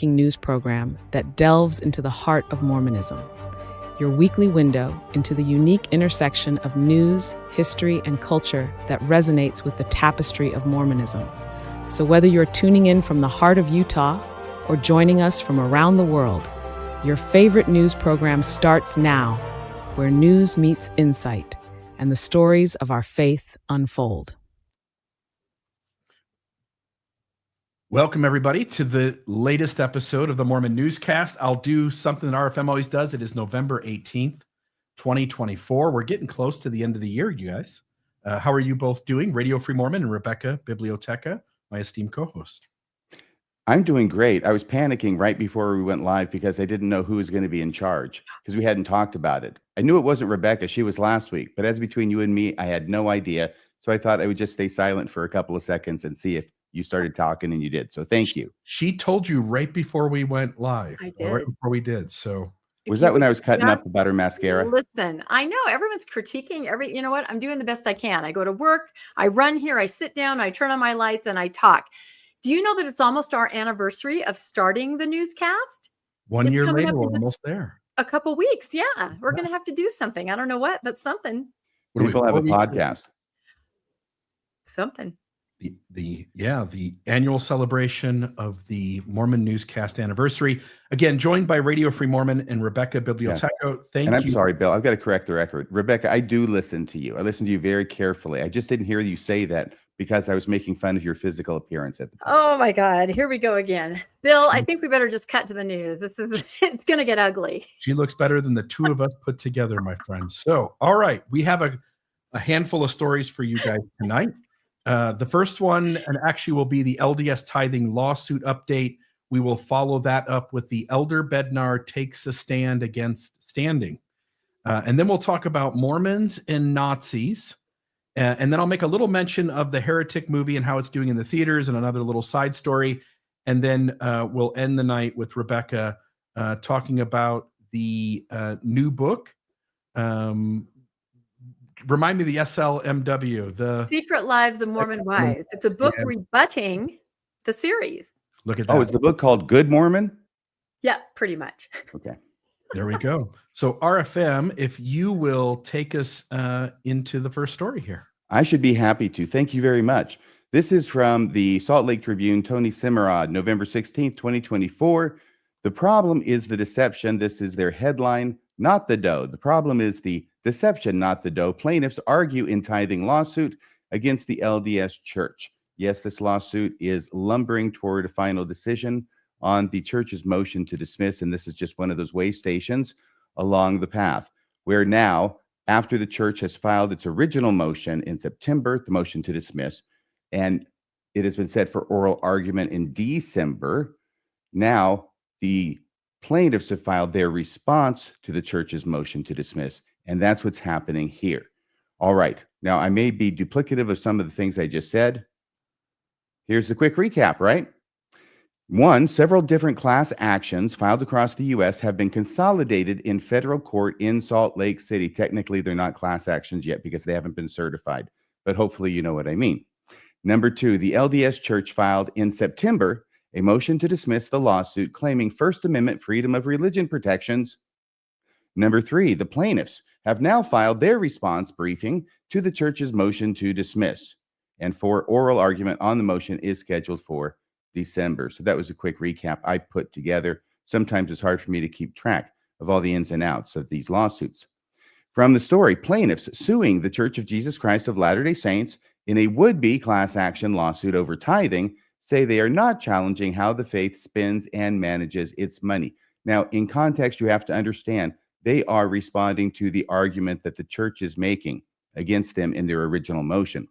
news program that delves into the heart of Mormonism, your weekly window into the unique intersection of news, history, and culture that resonates with the tapestry of Mormonism. So whether you're tuning in from the heart of Utah or joining us from around the world, your favorite news program starts now, where news meets insight and the stories of our faith unfold. Welcome, everybody, to the latest episode of the Mormon Newscast. I'll do something that RFM always does. It is November 18th, 2024. We're getting close to the end of the year, you guys. How are you both doing? Radio Free Mormon and Rebecca Biblioteca, my esteemed co-host. I'm doing great. I was panicking right before we went live because I didn't know who was going to be in charge because we hadn't talked about it. I knew it wasn't Rebecca. She was last week. But as between you and me, I had no idea. So I thought I would just stay silent for a couple of seconds and see if you started talking, and you did. So thank you. She told you right before we went live. I did. Right before we did. So was that when I was cutting up about her mascara? Listen, I know everyone's critiquing you know what? I'm doing the best I can. I go to work, I run here, I sit down, I turn on my lights, and I talk. Do you know that it's almost our anniversary of starting the newscast? 1 year later, we're almost there. A couple weeks. Yeah. We're going to have to do something. I don't know what, but something. People have a podcast. Something. The annual celebration of the Mormon Newscast anniversary. Again, joined by Radio Free Mormon and Rebecca Biblioteca. Yeah. Thank you. I'm sorry, Bill. I've got to correct the record. Rebecca, I do listen to you. I listen to you very carefully. I just didn't hear you say that because I was making fun of your physical appearance at the time. Oh my God. Here we go again. Bill, I think we better just cut to the news. It's going to get ugly. She looks better than the two of us put together, my friends. So, all right. We have a handful of stories for you guys tonight. The first one, and actually will be the LDS tithing lawsuit update. We will follow that up with the Elder Bednar takes a stand against standing. And then we'll talk about Mormons and Nazis. And then I'll make a little mention of the Heretic movie and how it's doing in the theaters and another little side story. And then we'll end the night with Rebecca talking about the new book. Remind me the SLMW, the Secret Lives of Mormon Wives. It's a book rebutting the series. Look at that. Oh, is the book called Good Mormon? Yeah, pretty much. Okay. There we go. So RFM, if you will take us into the first story here. I should be happy to. Thank you very much. This is from the Salt Lake Tribune, Tony Simmerod, November 16th, 2024. The problem is the deception. This is their headline, not the dough. The problem is the deception, not the dough. Plaintiffs argue in tithing lawsuit against the LDS Church. Yes, this lawsuit is lumbering toward a final decision on the church's motion to dismiss, and this is just one of those way stations along the path, where now, after the church has filed its original motion in September, the motion to dismiss, and it has been set for oral argument in December, now the plaintiffs have filed their response to the church's motion to dismiss, and that's what's happening here. All right. Now, I may be duplicative of some of the things I just said. Here's a quick recap, right? One, several different class actions filed across the U.S. have been consolidated in federal court in Salt Lake City. Technically, they're not class actions yet because they haven't been certified, but hopefully you know what I mean. Number two, the LDS Church filed in September a motion to dismiss the lawsuit claiming First Amendment freedom of religion protections. Number three, the plaintiffs have now filed their response briefing to the church's motion to dismiss. And for oral argument on the motion is scheduled for December. So that was a quick recap I put together. Sometimes it's hard for me to keep track of all the ins and outs of these lawsuits. From the story, plaintiffs suing the Church of Jesus Christ of Latter-day Saints in a would-be class action lawsuit over tithing say they are not challenging how the faith spends and manages its money. Now, in context, you have to understand they are responding to the argument that the church is making against them in their original motion.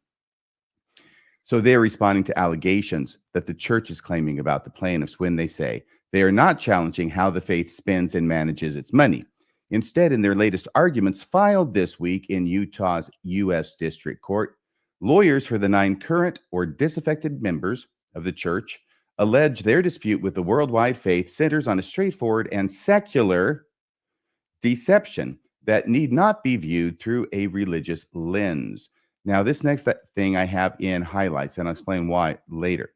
So they're responding to allegations that the church is claiming about the plaintiffs when they say they are not challenging how the faith spends and manages its money. Instead, in their latest arguments filed this week in Utah's U.S. District Court, lawyers for the 9 current or disaffected members of the church allege their dispute with the worldwide faith centers on a straightforward and secular deception that need not be viewed through a religious lens. Now, this next thing I have in highlights, and I'll explain why later.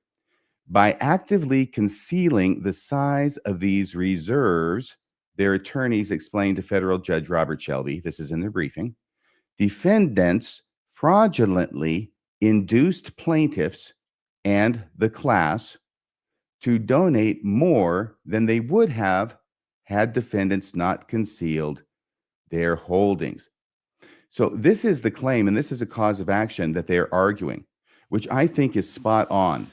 By actively concealing the size of these reserves, their attorneys explained to federal judge Robert Shelby, this is in their briefing, defendants fraudulently induced plaintiffs and the class to donate more than they would have had defendants not concealed their holdings. So this is the claim, and this is a cause of action that they're arguing, which I think is spot on.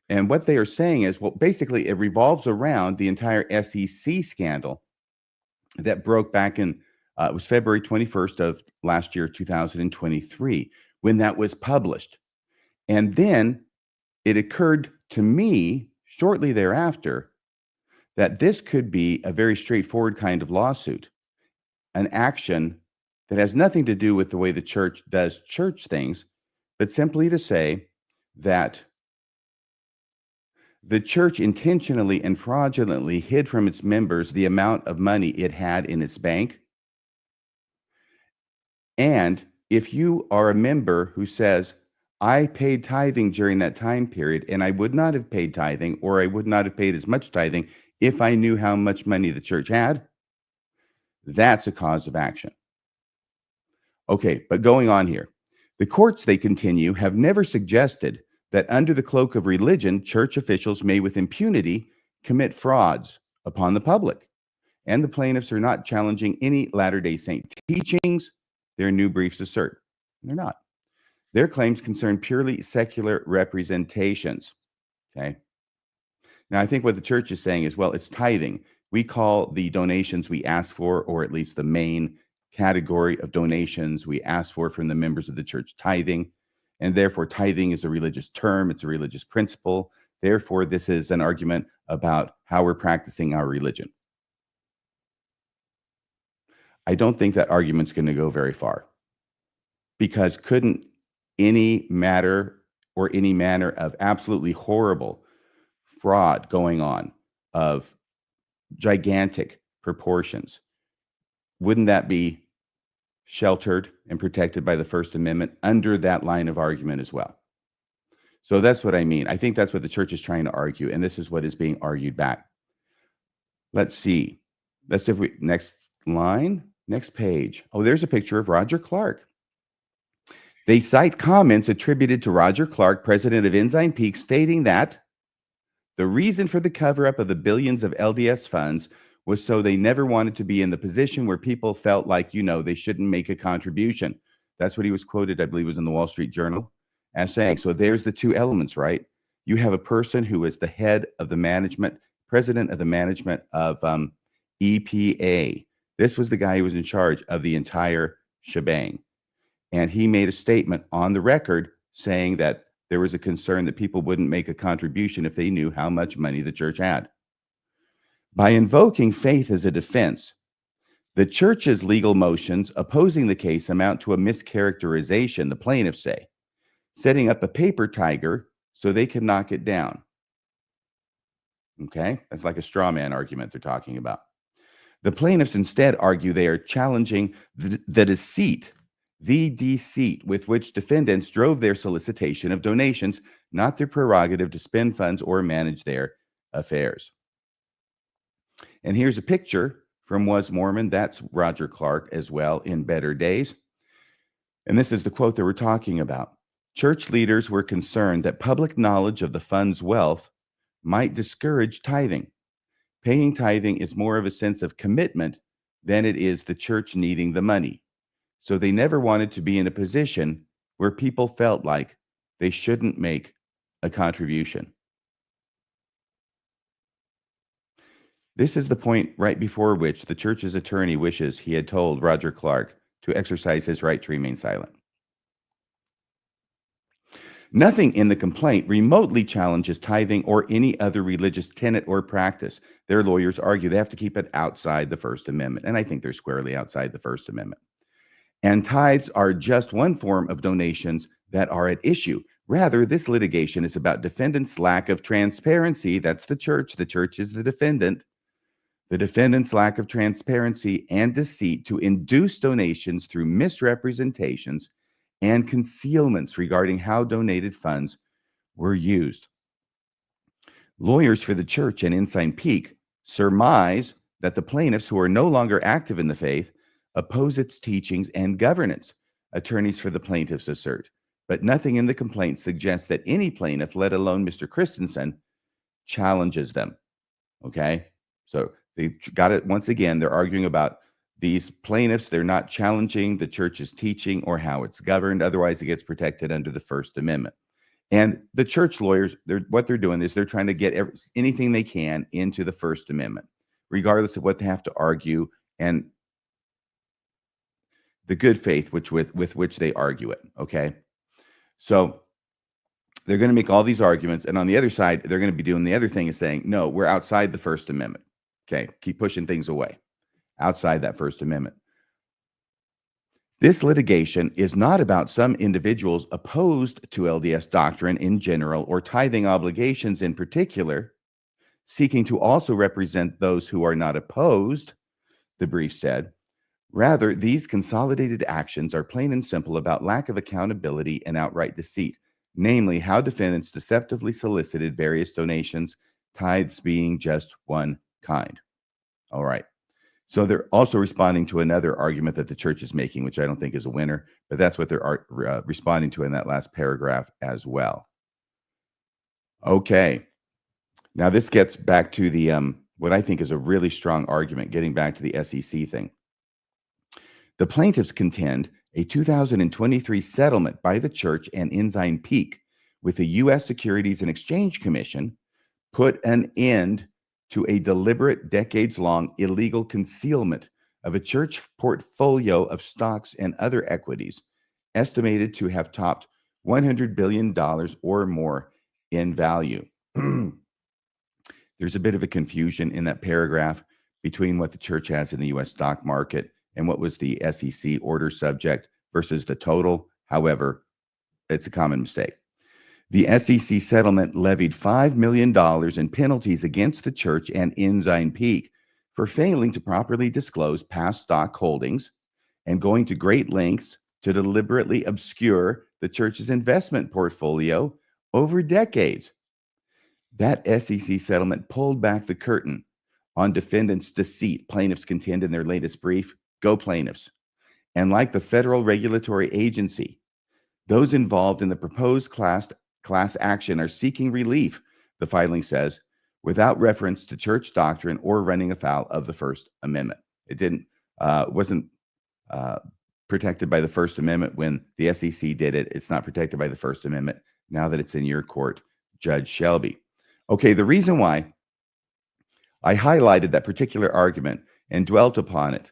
And what they are saying is, well, basically it revolves around the entire SEC scandal that broke back in, it was February 21st of last year, 2023, when that was published. And then it occurred to me shortly thereafter that this could be a very straightforward kind of lawsuit, an action that has nothing to do with the way the church does church things, but simply to say that the church intentionally and fraudulently hid from its members the amount of money it had in its bank. And if you are a member who says, I paid tithing during that time period, and I would not have paid tithing, or I would not have paid as much tithing if I knew how much money the church had, that's a cause of action. Okay, but going on here, the courts, they continue, have never suggested that under the cloak of religion, church officials may with impunity commit frauds upon the public. And the plaintiffs are not challenging any Latter-day Saint teachings, their new briefs assert. They're not. Their claims concern purely secular representations. Okay. Now, I think what the church is saying is, well, it's tithing. We call the donations we ask for, or at least the main category of donations we ask for from the members of the church, tithing. And therefore, tithing is a religious term. It's a religious principle. Therefore, this is an argument about how we're practicing our religion. I don't think that argument's going to go very far, because couldn't any matter or any manner of absolutely horrible fraud going on of gigantic proportions, wouldn't that be sheltered and protected by the First Amendment under that line of argument as well? So that's what I mean. I think that's what the church is trying to argue, and this is what is being argued back. Let's see. Let's see if we, next line, next page. Oh, there's a picture of Roger Clark. They cite comments attributed to Roger Clark, president of Ensign Peak, stating that the reason for the cover-up of the billions of LDS funds was so they never wanted to be in the position where people felt like, they shouldn't make a contribution. That's what he was quoted, I believe, was in the Wall Street Journal as saying. So there's the two elements, right? You have a person who is the head of the management, president of the management of EPA. This was the guy who was in charge of the entire shebang. And he made a statement on the record saying that there was a concern that people wouldn't make a contribution if they knew how much money the church had. By invoking faith as a defense, the church's legal motions opposing the case amount to a mischaracterization, the plaintiffs say, setting up a paper tiger so they can knock it down. Okay, that's like a straw man argument they're talking about. The plaintiffs instead argue they are challenging the deceit with which defendants drove their solicitation of donations, not their prerogative to spend funds or manage their affairs. And here's a picture from Was Mormon. That's Roger Clark as well in better days. And this is the quote that we're talking about. Church leaders were concerned that public knowledge of the fund's wealth might discourage tithing. Paying tithing is more of a sense of commitment than it is the church needing the money. So they never wanted to be in a position where people felt like they shouldn't make a contribution. This is the point right before which the church's attorney wishes he had told Roger Clark to exercise his right to remain silent. Nothing in the complaint remotely challenges tithing or any other religious tenet or practice. Their lawyers argue they have to keep it outside the First Amendment, and I think they're squarely outside the First Amendment. And tithes are just one form of donations that are at issue. Rather, this litigation is about defendants' lack of transparency. That's the church. The church is the defendant. The defendant's lack of transparency and deceit to induce donations through misrepresentations and concealments regarding how donated funds were used. Lawyers for the church and Ensign Peak surmise that the plaintiffs, who are no longer active in the faith, oppose its teachings and governance, attorneys for the plaintiffs assert. But nothing in the complaint suggests that any plaintiff, let alone Mr. Christensen, challenges them. Okay? So they got it. Once again, they're arguing about these plaintiffs. They're not challenging the church's teaching or how it's governed. Otherwise, it gets protected under the First Amendment. And the church lawyers, what they're doing is they're trying to get anything they can into the First Amendment, regardless of what they have to argue and the good faith with which they argue it. Okay? So they're going to make all these arguments. And on the other side, they're going to be doing the other thing is saying, no, we're outside the First Amendment. Okay? Keep pushing things away outside that First Amendment. This litigation is not about some individuals opposed to LDS doctrine in general or tithing obligations in particular, seeking to also represent those who are not opposed, the brief said. Rather, these consolidated actions are plain and simple about lack of accountability and outright deceit, namely how defendants deceptively solicited various donations, tithes being just one kind. All right. So they're also responding to another argument that the church is making, which I don't think is a winner, but that's what they're responding to in that last paragraph as well. Okay. Now this gets back to the what I think is a really strong argument, getting back to the SEC thing. The plaintiffs contend a 2023 settlement by the church and Ensign Peak with the U.S. Securities and Exchange Commission put an end to a deliberate, decades-long illegal concealment of a church portfolio of stocks and other equities, estimated to have topped $100 billion or more in value. There's a bit of a confusion in that paragraph between what the church has in the U.S. stock market and what was the SEC order subject versus the total. However, it's a common mistake. The SEC settlement levied $5 million in penalties against the church and Ensign Peak for failing to properly disclose past stock holdings and going to great lengths to deliberately obscure the church's investment portfolio over decades. That SEC settlement pulled back the curtain on defendants' deceit, plaintiffs contend in their latest brief. Go plaintiffs. And like the federal regulatory agency, those involved in the proposed class action are seeking relief, the filing says, without reference to church doctrine or running afoul of the First Amendment. It wasn't protected by the First Amendment when the SEC did it. It's not protected by the First Amendment now that it's in your court, Judge Shelby. Okay, the reason why I highlighted that particular argument and dwelt upon it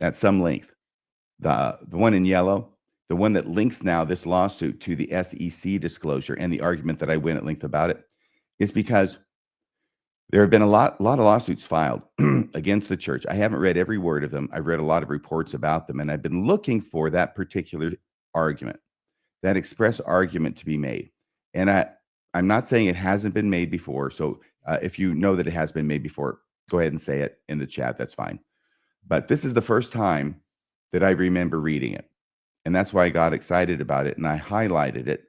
at some length, the one in yellow, the one that links now this lawsuit to the SEC disclosure and the argument that I went at length about it, is because there have been a lot of lawsuits filed against the church. I haven't read every word of them. I've read a lot of reports about them, and I've been looking for that particular argument, that express argument to be made. And I'm not saying it hasn't been made before. So if you know that it has been made before, go ahead and say it in the chat. That's fine. But this is the first time that I remember reading it. And that's why I got excited about it and I highlighted it.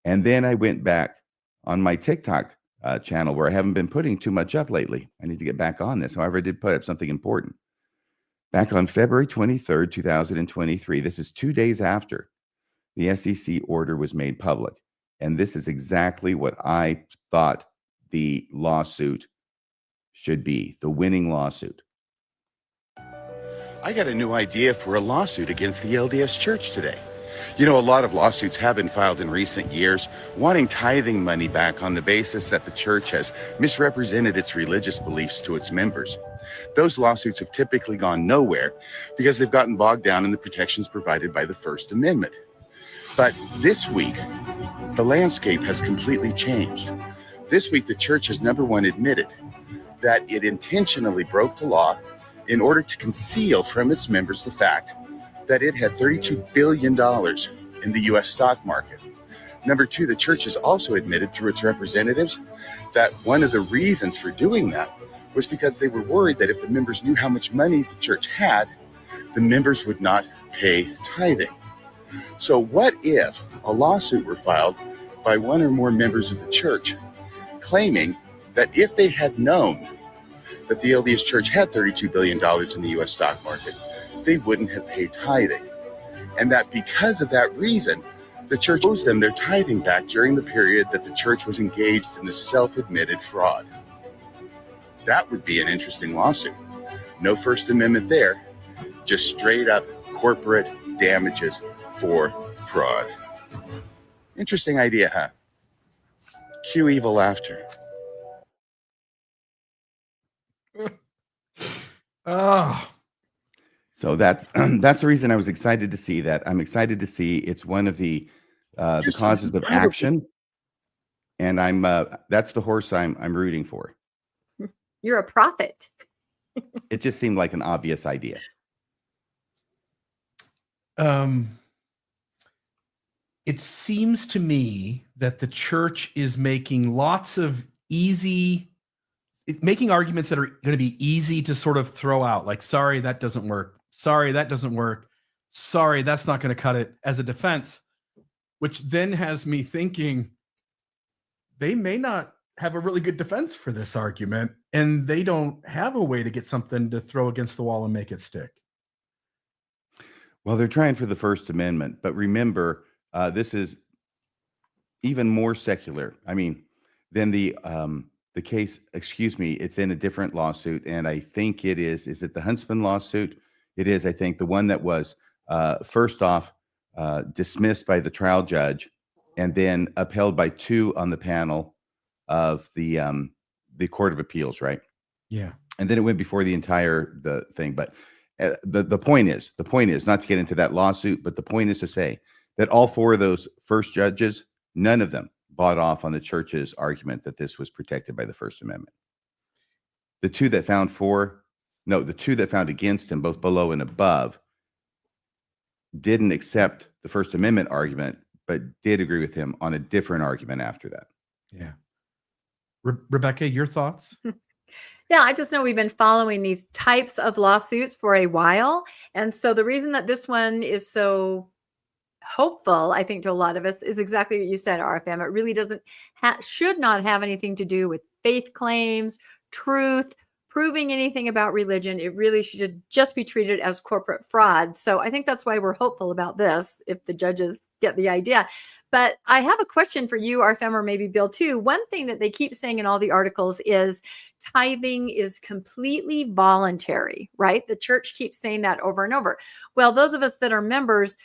And then I went back on my TikTok channel where I haven't been putting too much up lately. I need to get back on this. However, I did put up something important. Back on February 23rd, 2023, this is 2 days after the SEC order was made public. And this is exactly what I thought the lawsuit should be, the winning lawsuit. I got a new idea for a lawsuit against the LDS Church today. You know, a lot of lawsuits have been filed in recent years wanting tithing money back on the basis that the church has misrepresented its religious beliefs to its members. Those lawsuits have typically gone nowhere because they've gotten bogged down in the protections provided by the First Amendment. But this week, the landscape has completely changed. This week, the church has, number one, admitted that it intentionally broke the law in order to conceal from its members the fact that it had $32 billion in the U.S. stock market. Number two, the church has also admitted through its representatives that one of the reasons for doing that was because they were worried that if the members knew how much money the church had, the members would not pay tithing. So what if a lawsuit were filed by one or more members of the church claiming that if they had known that the LDS Church had $32 billion in the U.S. stock market, they wouldn't have paid tithing. And that because of that reason, the church owes them their tithing back during the period that the church was engaged in the self-admitted fraud. That would be an interesting lawsuit. No First Amendment there, just straight up corporate damages for fraud. Interesting idea, huh? Cue evil laughter. Oh, So that's that's the reason I was excited to see that. I'm excited to see it's one of the causes of action, and I'm that's the horse I'm rooting for. You're a prophet. It just seemed like an obvious idea. it seems to me that the church is making lots of making arguments that are going to be easy to sort of throw out, like, sorry, that doesn't work. Sorry, that doesn't work. Sorry, that's not going to cut it, as a defense, which then has me thinking they may not have a really good defense for this argument, and they don't have a way to get something to throw against the wall and make it stick. Well, they're trying for the First Amendment, but remember, this is even more secular. I mean, than the case. Excuse me, it's in a different lawsuit, and I think it is. Is it the Huntsman lawsuit? It is. I think the one that was first off dismissed by the trial judge, and then upheld by two on the panel of the Court of Appeals, right? Yeah. And then it went before the thing. But the point is not to get into that lawsuit, but the point is to say that all four of those first judges, none of them bought off on the church's argument that this was protected by the First Amendment. The two that found against him, both below and above, didn't accept the First Amendment argument, but did agree with him on a different argument after that. Yeah. Rebecca, your thoughts? Yeah, I just know we've been following these types of lawsuits for a while. And so the reason that this one is so hopeful, I think, to a lot of us is exactly what you said, RFM. It really should not have anything to do with faith claims, truth, proving anything about religion. It really should just be treated as corporate fraud. So I think that's why we're hopeful about this, if the judges get the idea. But I have a question for you, RFM, or maybe Bill too. One thing that they keep saying in all the articles is tithing is completely voluntary, right? The church keeps saying that over and over. Well, those of us that are members,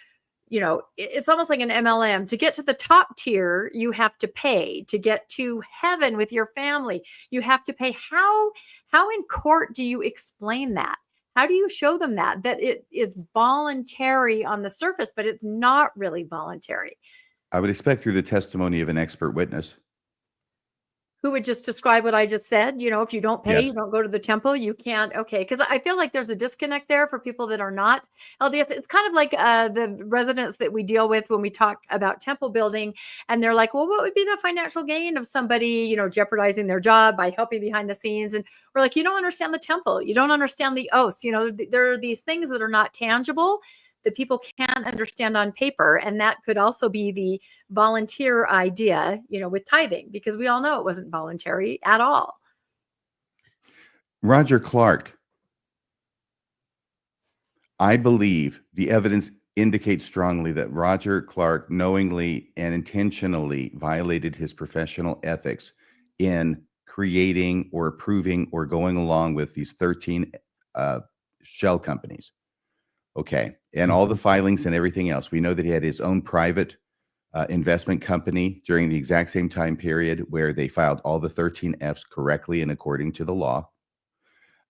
you know, it's almost like an MLM. To get to the top tier, you have to pay. To get to heaven with your family, you have to pay. How in court do you explain that? How do you show them that it is voluntary on the surface, but it's not really voluntary? I would expect through the testimony of an expert witness who would just describe what I just said. You know, if you don't pay, Yes. you don't go to the temple, you can't. Okay. Because I feel like there's a disconnect there for people that are not LDS. It's kind of like the residents that we deal with when we talk about temple building. And they're like, well, what would be the financial gain of somebody, you know, jeopardizing their job by helping behind the scenes? And we're like, you don't understand the temple. You don't understand the oaths. You know, there are these things that are not tangible that people can't understand on paper. And that could also be the volunteer idea, you know, with tithing, because we all know it wasn't voluntary at all. Roger Clark, I believe the evidence indicates strongly that Roger Clark knowingly and intentionally violated his professional ethics in creating or approving or going along with these 13 shell companies. Okay. And all the filings and everything else. We know that he had his own private investment company during the exact same time period where they filed all the 13 Fs correctly and according to the law.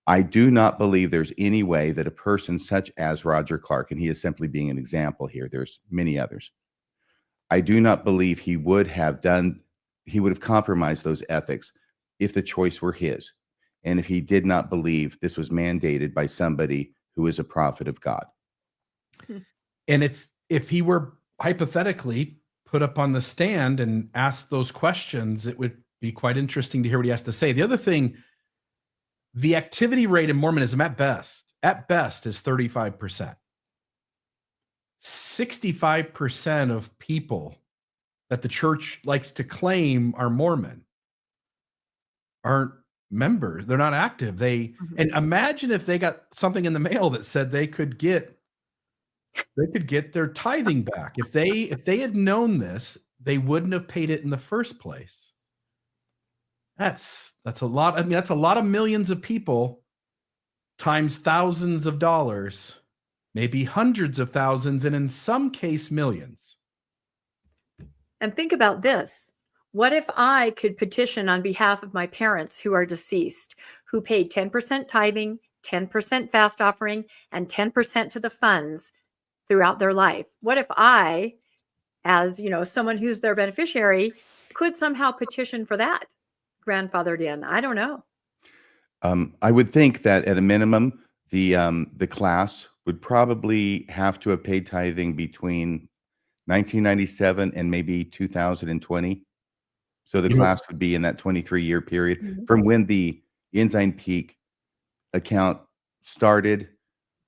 I do not believe there's any way that a person such as Roger Clark, and he is simply being an example here, there's many others. I do not believe he would have compromised those ethics if the choice were his. And if he did not believe this was mandated by somebody who is a prophet of God. And if he were hypothetically put up on the stand and asked those questions, it would be quite interesting to hear what he has to say. The other thing, the activity rate in Mormonism at best is 35%. 65% of people that the church likes to claim are Mormon aren't members. They're not active. And imagine if they got something in the mail that said they could get their tithing back. If they had known this, they wouldn't have paid it in the first place. That's a lot. I mean, that's a lot of millions of people times thousands of dollars, maybe hundreds of thousands, and in some case, millions. And think about this. What if I could petition on behalf of my parents who are deceased, who paid 10% tithing, 10% fast offering, and 10% to the funds throughout their life? What if I, as someone who's their beneficiary, could somehow petition for that grandfathered in? I don't know. I would think that at a minimum, the class would probably have to have paid tithing between 1997 and maybe 2020. So the class would be in that 23-year period from when the Ensign Peak account started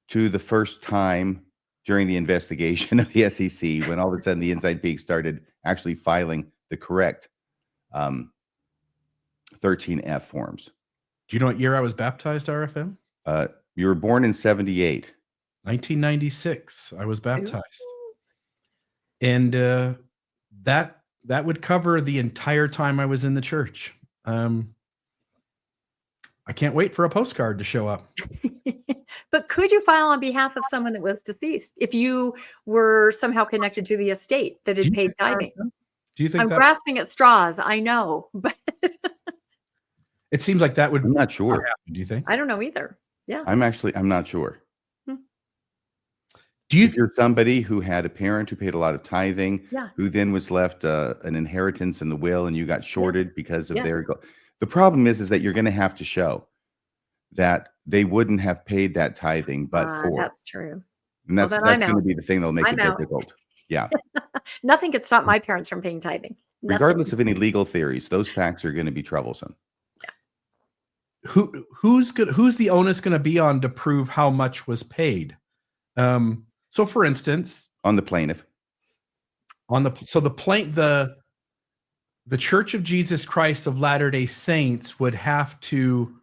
to the first time during the investigation of the SEC, when all of a sudden the Ensign Peak started actually filing the correct 13F forms. Do you know what year I was baptized, RFM? You were born in 78. 1996, I was baptized. And that would cover the entire time I was in the church. I can't wait for a postcard to show up. But could you file on behalf of someone that was deceased if you were somehow connected to the estate that had paid tithing? Do you think I'm grasping at straws, I know, but it seems like that would I'm not sure. happen, do you think? I don't know either. Yeah. I'm not sure. Do you if you're somebody who had a parent who paid a lot of tithing, who then was left an inheritance in the will, and you got shorted because of their goal? The problem is that you're going to have to show that they wouldn't have paid that tithing, but for that's true. And that's going to be the thing that'll make it difficult. Yeah. Nothing could stop my parents from paying tithing. Regardless of any legal theories, those facts are going to be troublesome. Yeah. Who's the onus going to be on to prove how much was paid? So, for instance, on the plaintiff, the Church of Jesus Christ of Latter-day Saints would have to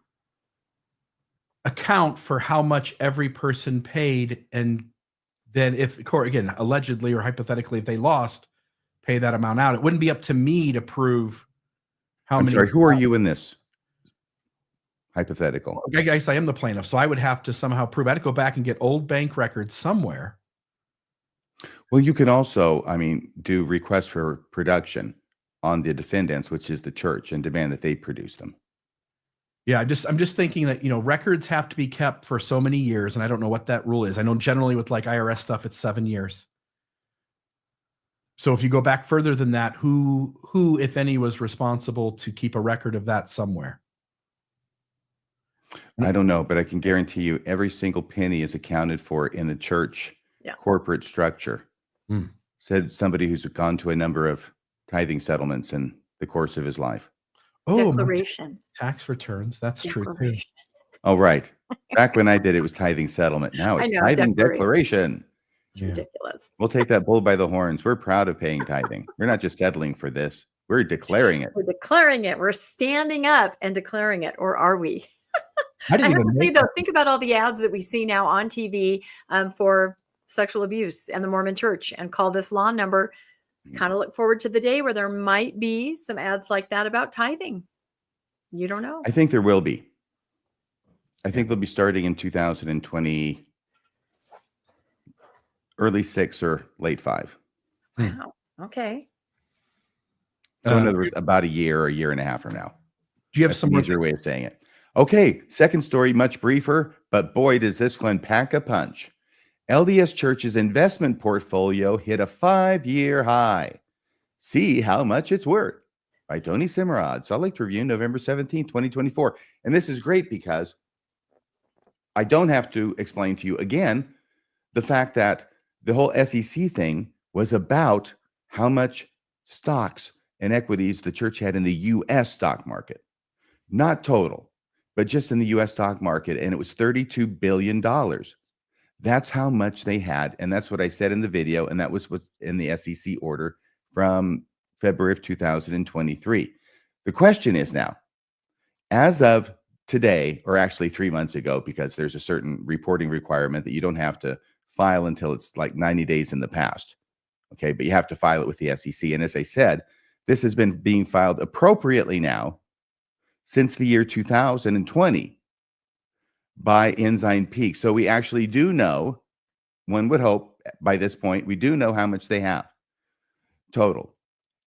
account for how much every person paid, and then if again, allegedly or hypothetically, if they lost, pay that amount out. It wouldn't be up to me to prove how many. Sorry, who are you in this hypothetical? I guess I am the plaintiff, so I would have to somehow prove. I had to go back and get old bank records somewhere. Well, you can also, do requests for production on the defendants, which is the church, and demand that they produce them. Yeah, I'm just thinking that, records have to be kept for so many years, and I don't know what that rule is. I know generally with like IRS stuff, it's 7 years. So if you go back further than that, who, if any, was responsible to keep a record of that somewhere? I don't know, but I can guarantee you every single penny is accounted for in the church corporate structure. Said somebody who's gone to a number of tithing settlements in the course of his life. Oh, declaration. Tax returns. That's true too. Oh, right. Back when I did it was tithing settlement. Now it's tithing declaration. It's ridiculous. We'll take that bull by the horns. We're proud of paying tithing. We're not just settling for this. We're declaring it. We're declaring it. We're standing up and declaring it. Or are we? I have to say, though, think about all the ads that we see now on TV for sexual abuse and the Mormon Church, and call this law number. Kind of look forward to the day where there might be some ads like that about tithing. You don't know. I think there will be. I think they'll be starting in 2020, early 6 or late 5. Wow. Okay. So in other words, about a year and a half from now. Do you have some easier way of saying it? Okay, second story, much briefer, but boy, does this one pack a punch. LDS Church's investment portfolio hit a 5-year high. See how much it's worth. By Tony Simrod, Salt Lake Tribune, November 17, 2024. And this is great because I don't have to explain to you again the fact that the whole SEC thing was about how much stocks and equities the church had in the U.S. stock market. Not total, but just in the U.S. stock market. And it was $32 billion. That's how much they had. And that's what I said in the video. And that was what's in the SEC order from February of 2023. The question is now, As of today, or actually 3 months ago, because there's a certain reporting requirement that you don't have to file until it's like 90 days in the past. Okay, but you have to file it with the SEC. And as I said, this has been being filed appropriately now since the year 2020 by Ensign Peak. So we actually do know, one would hope by this point, we do know how much they have total.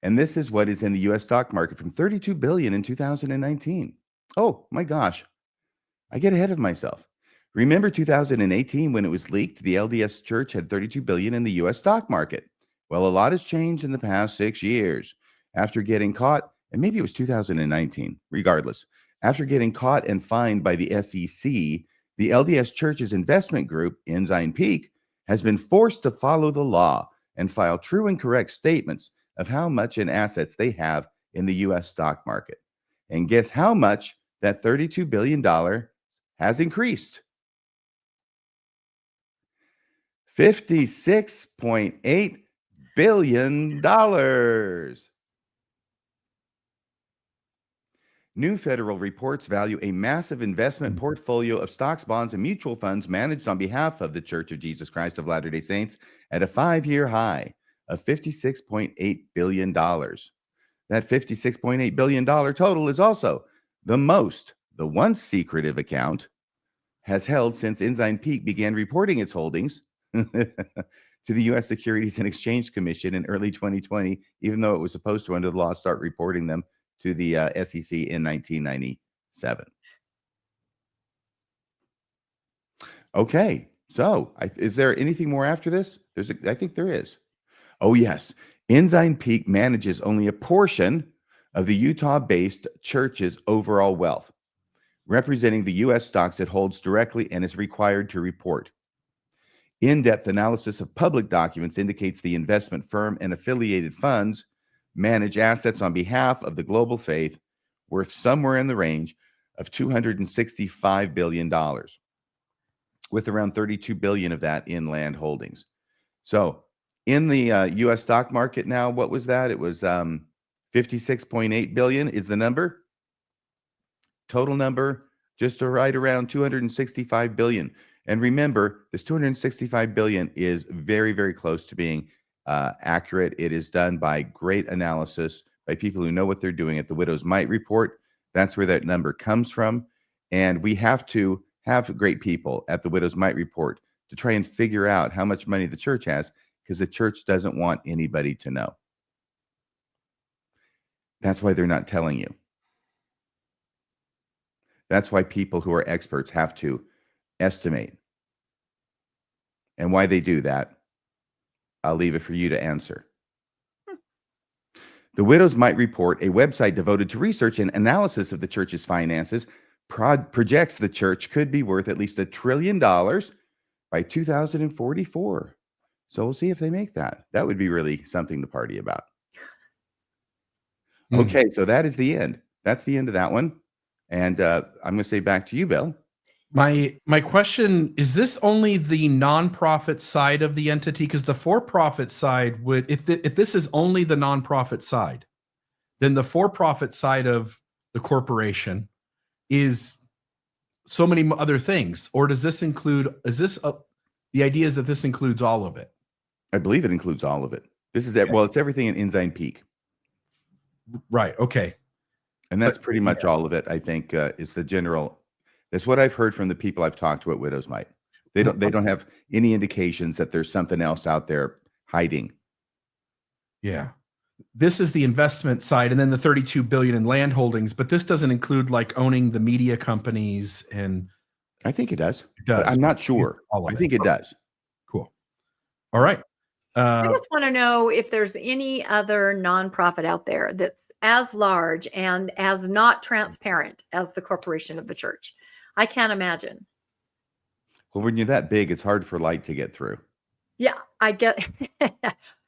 And this is what is in the US stock market from 32 billion in 2019. Oh my gosh, I get ahead of myself. Remember 2018 when it was leaked, the LDS Church had 32 billion in the US stock market. Well, a lot has changed in the past 6 years. After getting caught, and maybe it was 2019, regardless, after getting caught and fined by the SEC, the LDS Church's investment group, Ensign Peak, has been forced to follow the law and file true and correct statements of how much in assets they have in the US stock market. And guess how much that $32 billion has increased? $56.8 billion. New federal reports value a massive investment portfolio of stocks, bonds, and mutual funds managed on behalf of the Church of Jesus Christ of Latter-day Saints at a 5-year high of $56.8 billion. That $56.8 billion total is also the most the once secretive account has held since Ensign Peak began reporting its holdings to the U.S. Securities and Exchange Commission in early 2020, even though it was supposed to, under the law, start reporting them to the SEC in 1997. Okay, so is there anything more after this? I think there is. Oh, yes. Ensign Peak manages only a portion of the Utah-based church's overall wealth, representing the U.S. stocks it holds directly and is required to report. In-depth analysis of public documents indicates the investment firm and affiliated funds manage assets on behalf of the global faith worth somewhere in the range of $265 billion, with around $32 billion of that in land holdings. So in the U.S. stock market now, what was that? It was 56.8 billion is the number. Total number, just right around 265 billion. And remember, this 265 billion is very, very close to being accurate. It is done by great analysis by people who know what they're doing at the Widow's Mite Report. That's where that number comes from. And we have to have great people at the Widow's Mite Report to try and figure out how much money the church has, because the church doesn't want anybody to know. That's why they're not telling you. That's why people who are experts have to estimate. And why they do that, I'll leave it for you to answer. The Widow's Mite Report, a website devoted to research and analysis of the church's finances, projects the church could be worth at least $1 trillion by 2044. So we'll see if they make that. That would be really something to party about. Okay, so that is the end. That's the end of that one. And I'm going to say back to you, Bill. My question, is this only the nonprofit side of the entity? Because the for-profit side would, if this is only the nonprofit side, then the for-profit side of the corporation is so many other things. Or does this include, the idea is that this includes all of it? I believe it includes all of it. This is it. Well, it's everything in Ensign Peak. Right. Okay. And that's pretty much all of it, I think, is the general. That's what I've heard from the people I've talked to at Widow's Mite. They don't have any indications that there's something else out there hiding. Yeah. This is the investment side, and then the 32 billion in land holdings, but this doesn't include like owning the media companies. And I think it does. It does. But I'm not sure. I think it does. Cool. All right. I just want to know if there's any other nonprofit out there that's as large and as not transparent as the corporation of the church. I can't imagine. Well, when you're that big, it's hard for light to get through. Yeah, I get.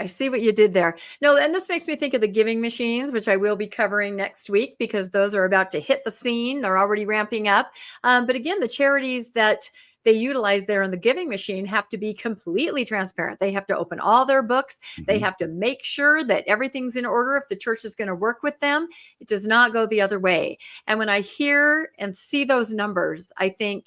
I see what you did there. No, and this makes me think of the giving machines, which I will be covering next week because those are about to hit the scene. They're already ramping up. But again, the charities that they utilize there in the giving machine have to be completely transparent. They have to open all their books. They have to make sure that everything's in order if the church is going to work with them. It does not go the other way. And when I hear and see those numbers, I think,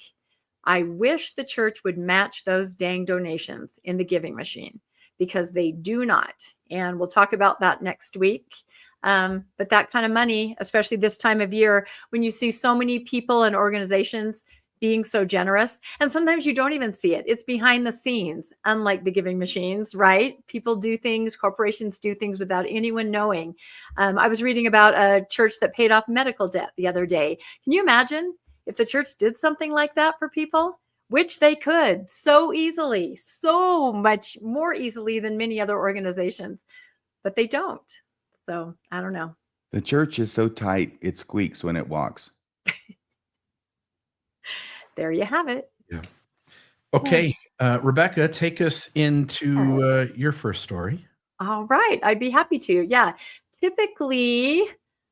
I wish the church would match those dang donations in the giving machine, because they do not. And we'll talk about that next week. But that kind of money, especially this time of year, when you see so many people and organizations being so generous, and sometimes you don't even see it. It's behind the scenes, unlike the giving machines, right? People do things, corporations do things without anyone knowing. I was reading about a church that paid off medical debt the other day. Can you imagine if the church did something like that for people? Which they could so easily, so much more easily than many other organizations, but they don't. So I don't know. The church is so tight, it squeaks when it walks. There you have it. Yeah. Okay. Rebecca, take us into your first story. All right. I'd be happy to. Yeah. Typically,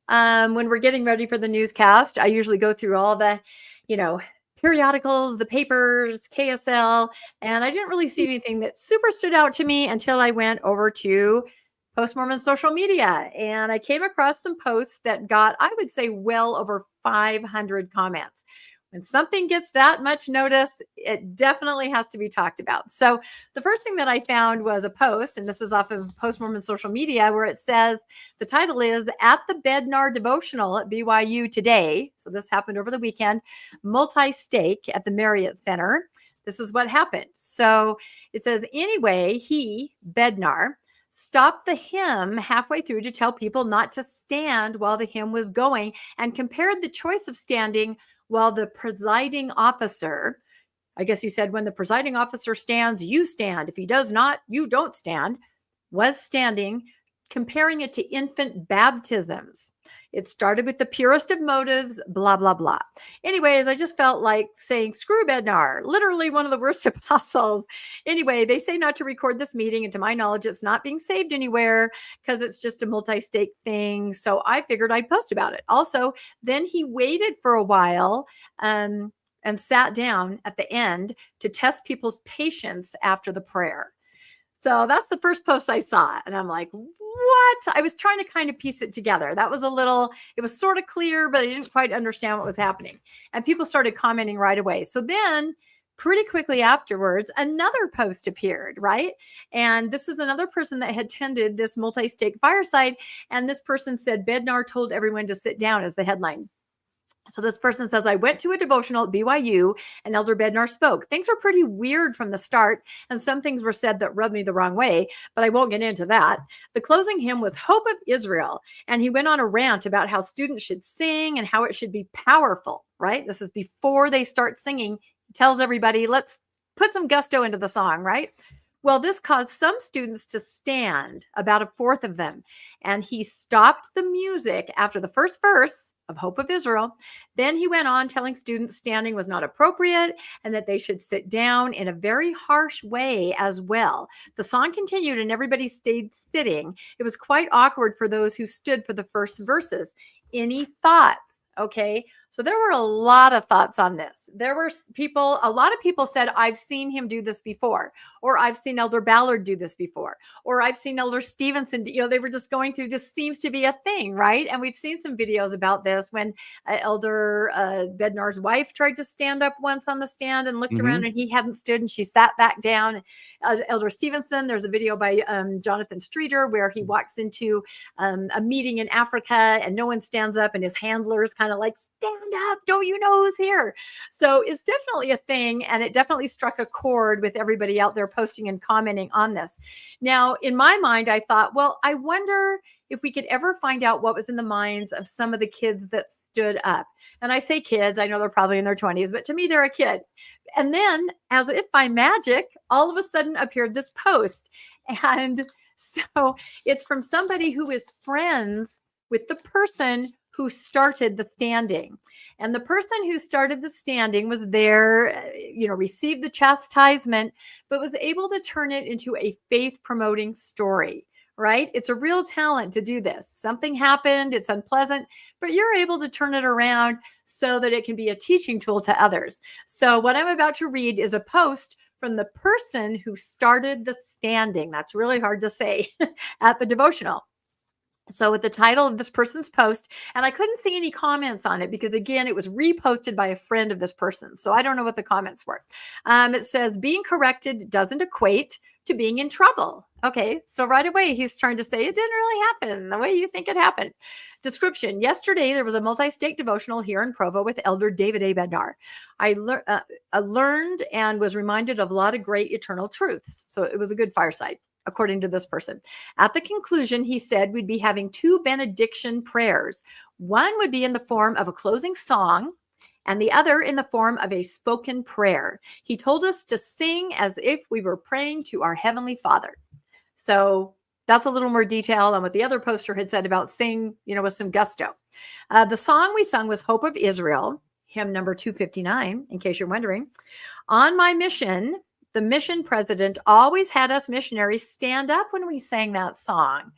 when we're getting ready for the newscast, I usually go through all the, periodicals, the papers, KSL, and I didn't really see anything that super stood out to me until I went over to Post-Mormon social media. And I came across some posts that got, I would say, well over 500 comments. When something gets that much notice, it definitely has to be talked about. So the first thing that I found was a post, and this is off of Post-Mormon social media, where it says, the title is, "At the Bednar Devotional at BYU Today." So this happened over the weekend, multi-stake at the Marriott Center. This is what happened. So it says, anyway, he, Bednar, stopped the hymn halfway through to tell people not to stand while the hymn was going, and compared the choice of standing while the presiding officer, I guess he said, when the presiding officer stands, you stand. If he does not, you don't stand, was standing, comparing it to infant baptisms. It started with the purest of motives, blah, blah, blah. Anyways, I just felt like saying, screw Bednar, literally one of the worst apostles. Anyway, they say not to record this meeting. And to my knowledge, it's not being saved anywhere because it's just a multi-stake thing. So I figured I'd post about it. Also, then he waited for a while and sat down at the end to test people's patience after the prayer. So that's the first post I saw. And I'm like, what? I was trying to kind of piece it together. That was it was sort of clear, but I didn't quite understand what was happening. And people started commenting right away. So then pretty quickly afterwards, another post appeared, right? And this is another person that had attended this multi-stake fireside. And this person said, Bednar told everyone to sit down, as the headline. So this person says, I went to a devotional at BYU and Elder Bednar spoke. Things were pretty weird from the start, and some things were said that rubbed me the wrong way, but I won't get into that. The closing hymn was Hope of Israel, and he went on a rant about how students should sing and how it should be powerful, right? This is before they start singing. He tells everybody, let's put some gusto into the song, right? Well, this caused some students to stand, about a fourth of them, and he stopped the music after the first verse of Hope of Israel. Then he went on telling students standing was not appropriate and that they should sit down in a very harsh way as well. The song continued and everybody stayed sitting. It was quite awkward for those who stood for the first verses. Any thoughts? Okay. So there were a lot of thoughts on this. There were a lot of people said, I've seen him do this before, or I've seen Elder Ballard do this before, or I've seen Elder Stevenson. They were just going through, this seems to be a thing, right? And we've seen some videos about this when Elder Bednar's wife tried to stand up once on the stand and looked around and he hadn't stood and she sat back down. Elder Stevenson, there's a video by Jonathan Streeter where he walks into a meeting in Africa and no one stands up and his handlers kind of like, stand up, don't you know who's here? So it's definitely a thing, and it definitely struck a chord with everybody out there posting and commenting on this. Now, in my mind, I thought, well, I wonder if we could ever find out what was in the minds of some of the kids that stood up. And I say kids, I know they're probably in their 20s, but to me, they're a kid. And then, as if by magic, all of a sudden appeared this post. And so it's from somebody who is friends with the person who started the standing. And the person who started the standing was there, received the chastisement, but was able to turn it into a faith-promoting story, right? It's a real talent to do this. Something happened, it's unpleasant, but you're able to turn it around so that it can be a teaching tool to others. So what I'm about to read is a post from the person who started the standing. That's really hard to say at the devotional. So with the title of this person's post, and I couldn't see any comments on it because, again, it was reposted by a friend of this person. So I don't know what the comments were. It says, being corrected doesn't equate to being in trouble. Okay, so right away, he's trying to say it didn't really happen the way you think it happened. Description. Yesterday, there was a multi-stake devotional here in Provo with Elder David A. Bednar. I learned and was reminded of a lot of great eternal truths. So it was a good fireside, according to this person. At the conclusion, he said we'd be having 2 benediction prayers. One would be in the form of a closing song, and the other in the form of a spoken prayer. He told us to sing as if we were praying to our Heavenly Father. So that's a little more detail on what the other poster had said about sing, with some gusto. The song we sung was Hope of Israel, hymn number 259, in case you're wondering. On my mission, the mission president always had us missionaries stand up when we sang that song.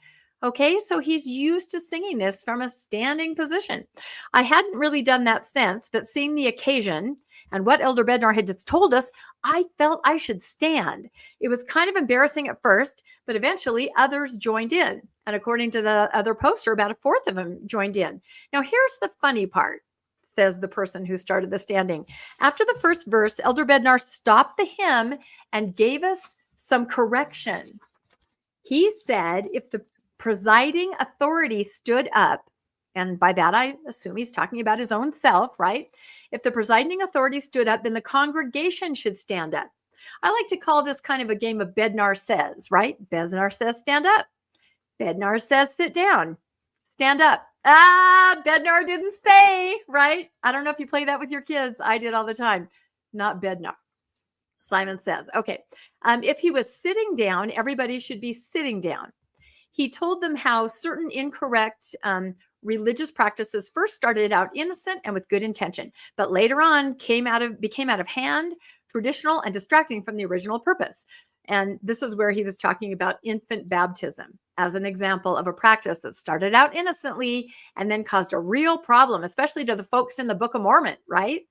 Okay, so he's used to singing this from a standing position. I hadn't really done that since, but seeing the occasion and what Elder Bednar had just told us, I felt I should stand. It was kind of embarrassing at first, but eventually others joined in. And according to the other poster, about a fourth of them joined in. Now, here's the funny part, says the person who started the standing. After the first verse, Elder Bednar stopped the hymn and gave us some correction. He said, if the presiding authority stood up, and by that I assume he's talking about his own self, right? If the presiding authority stood up, then the congregation should stand up. I like to call this kind of a game of Bednar says, right? Bednar says stand up. Bednar says sit down. Stand up. Bednar didn't say, right? I don't know if you play that with your kids. I did all the time. Not Bednar. Simon says, okay. If he was sitting down, everybody should be sitting down. He told them how certain incorrect religious practices first started out innocent and with good intention, but later on became out of hand, traditional, and distracting from the original purpose. And this is where he was talking about infant baptism as an example of a practice that started out innocently and then caused a real problem, especially to the folks in the Book of Mormon, right?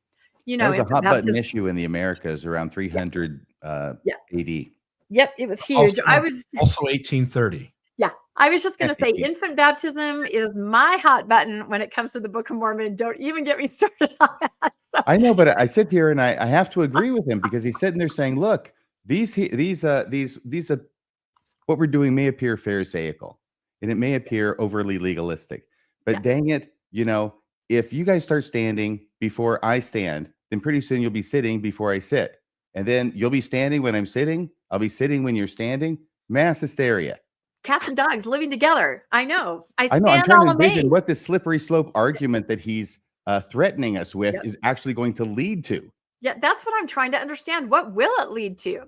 That was a hot button issue in the Americas around 300 AD. Yep, it was huge. Also 1830. Yeah, I was just going to say infant baptism is my hot button when it comes to the Book of Mormon. Don't even get me started on that. So. I know, but I sit here and I have to agree with him because he's sitting there saying, look, these what we're doing may appear pharisaical and it may appear overly legalistic, but dang it, if you guys start standing before I stand, then pretty soon you'll be sitting before I sit. And then you'll be standing when I'm sitting. I'll be sitting when you're standing. Mass hysteria. Cats and dogs living together. I know. I know. I'm trying to envision what this slippery slope argument that he's threatening us with is actually going to lead to. Yeah, that's what I'm trying to understand. What will it lead to?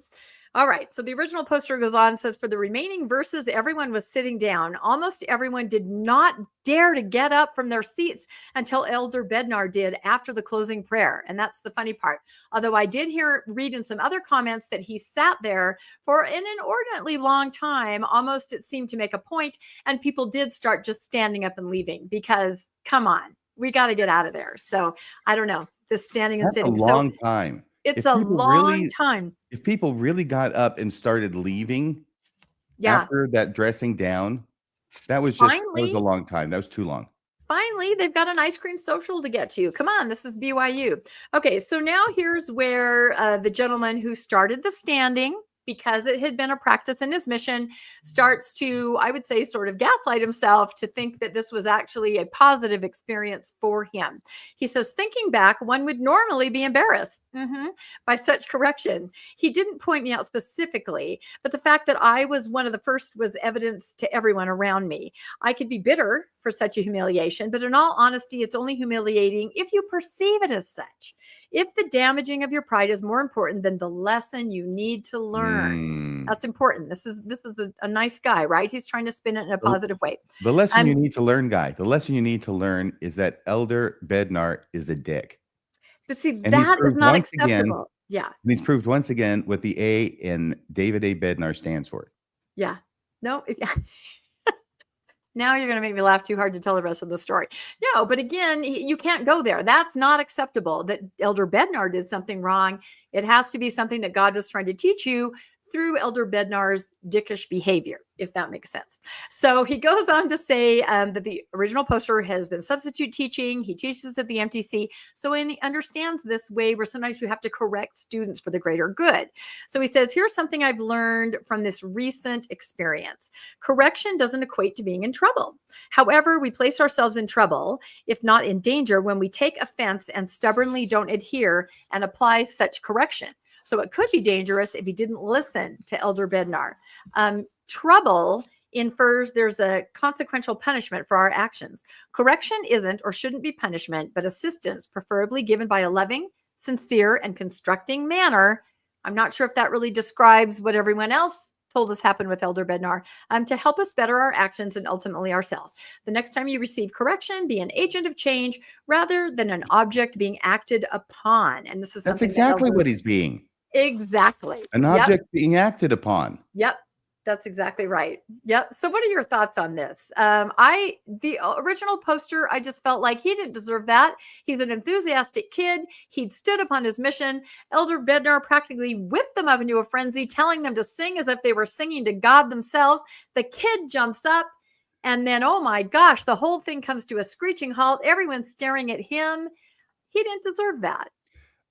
All right. So the original poster goes on and says, for the remaining verses, everyone was sitting down. Almost everyone did not dare to get up from their seats until Elder Bednar did after the closing prayer. And that's the funny part. Although I did read in some other comments that he sat there for an inordinately long time, almost it seemed to make a point, and people did start just standing up and leaving because, come on, we got to get out of there. So I don't know, this standing and sitting. That's a long time. It's a long time. If people really got up and started leaving after that dressing down, that was a long time. That was too long. Finally, they've got an ice cream social to get to. Come on, this is BYU. Okay, so now here's where the gentleman who started the standing, because it had been a practice in his mission, starts to, I would say, sort of gaslight himself to think that this was actually a positive experience for him. He says, thinking back, one would normally be embarrassed by such correction. He didn't point me out specifically, but the fact that I was one of the first was evidence to everyone around me. I could be bitter for such a humiliation, but in all honesty, it's only humiliating if you perceive it as such. If the damaging of your pride is more important than the lesson you need to learn, that's important. This is a nice guy, right? He's trying to spin it in a positive way. The lesson you need to learn, Guy. The lesson you need to learn is that Elder Bednar is a dick. But see, that is not acceptable. And he's proved once again what the A in David A. Bednar stands for. Yeah. No. Now you're going to make me laugh too hard to tell the rest of the story. No, but again, you can't go there. That's not acceptable. That Elder Bednar did something wrong. It has to be something that God was trying to teach you through Elder Bednar's dickish behavior, if that makes sense. So he goes on to say that the original poster has been substitute teaching. He teaches at the MTC. So when he understands this way where sometimes you have to correct students for the greater good. So he says, here's something I've learned from this recent experience. Correction doesn't equate to being in trouble. However, we place ourselves in trouble, if not in danger, when we take offense and stubbornly don't adhere and apply such correction. So it could be dangerous if he didn't listen to Elder Bednar. Trouble infers there's a consequential punishment for our actions. Correction isn't or shouldn't be punishment, but assistance, preferably given by a loving, sincere, and constructing manner. I'm not sure if that really describes what everyone else told us happened with Elder Bednar, to help us better our actions and ultimately ourselves. The next time you receive correction, be an agent of change rather than an object being acted upon. And this is That's something exactly what he's being. Exactly. An object being acted upon. Yep. That's exactly right. Yep. So what are your thoughts on this? The original poster, I just felt like he didn't deserve that. He's an enthusiastic kid. He'd stood upon his mission. Elder Bednar practically whipped them up into a frenzy, telling them to sing as if they were singing to God themselves. The kid jumps up and then, oh my gosh, the whole thing comes to a screeching halt. Everyone's staring at him. He didn't deserve that.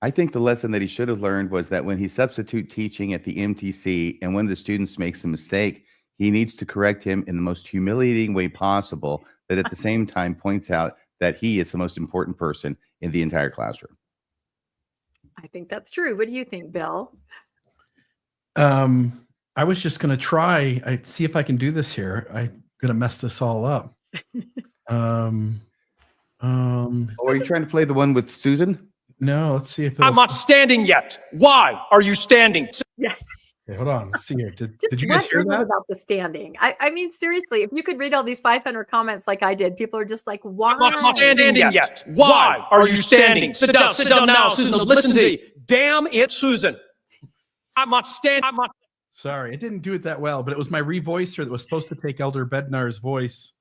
I think the lesson that he should have learned was that when he's substitute teaching at the MTC and one of the students makes a mistake, he needs to correct him in the most humiliating way possible, that at the same time points out that he is the most important person in the entire classroom. I think that's true. What do you think, Bill? I was just going to try. I see if I can do this here. I'm going to mess this all up. Are you trying to play the one with Susan? No, let's see if I'm not standing yet. Why are you standing? Yeah. Okay, hold on. Let's see here. Did you what guys hear is it that? about the standing? I mean, seriously, if you could read all these 500 comments like I did, people are just like, why? I'm not standing yet. Why are you standing? Sit down now, Susan. Listen to me. Damn it, Susan. I'm not standing. Sorry, it didn't do it that well, but it was my revoicer that was supposed to take Elder Bednar's voice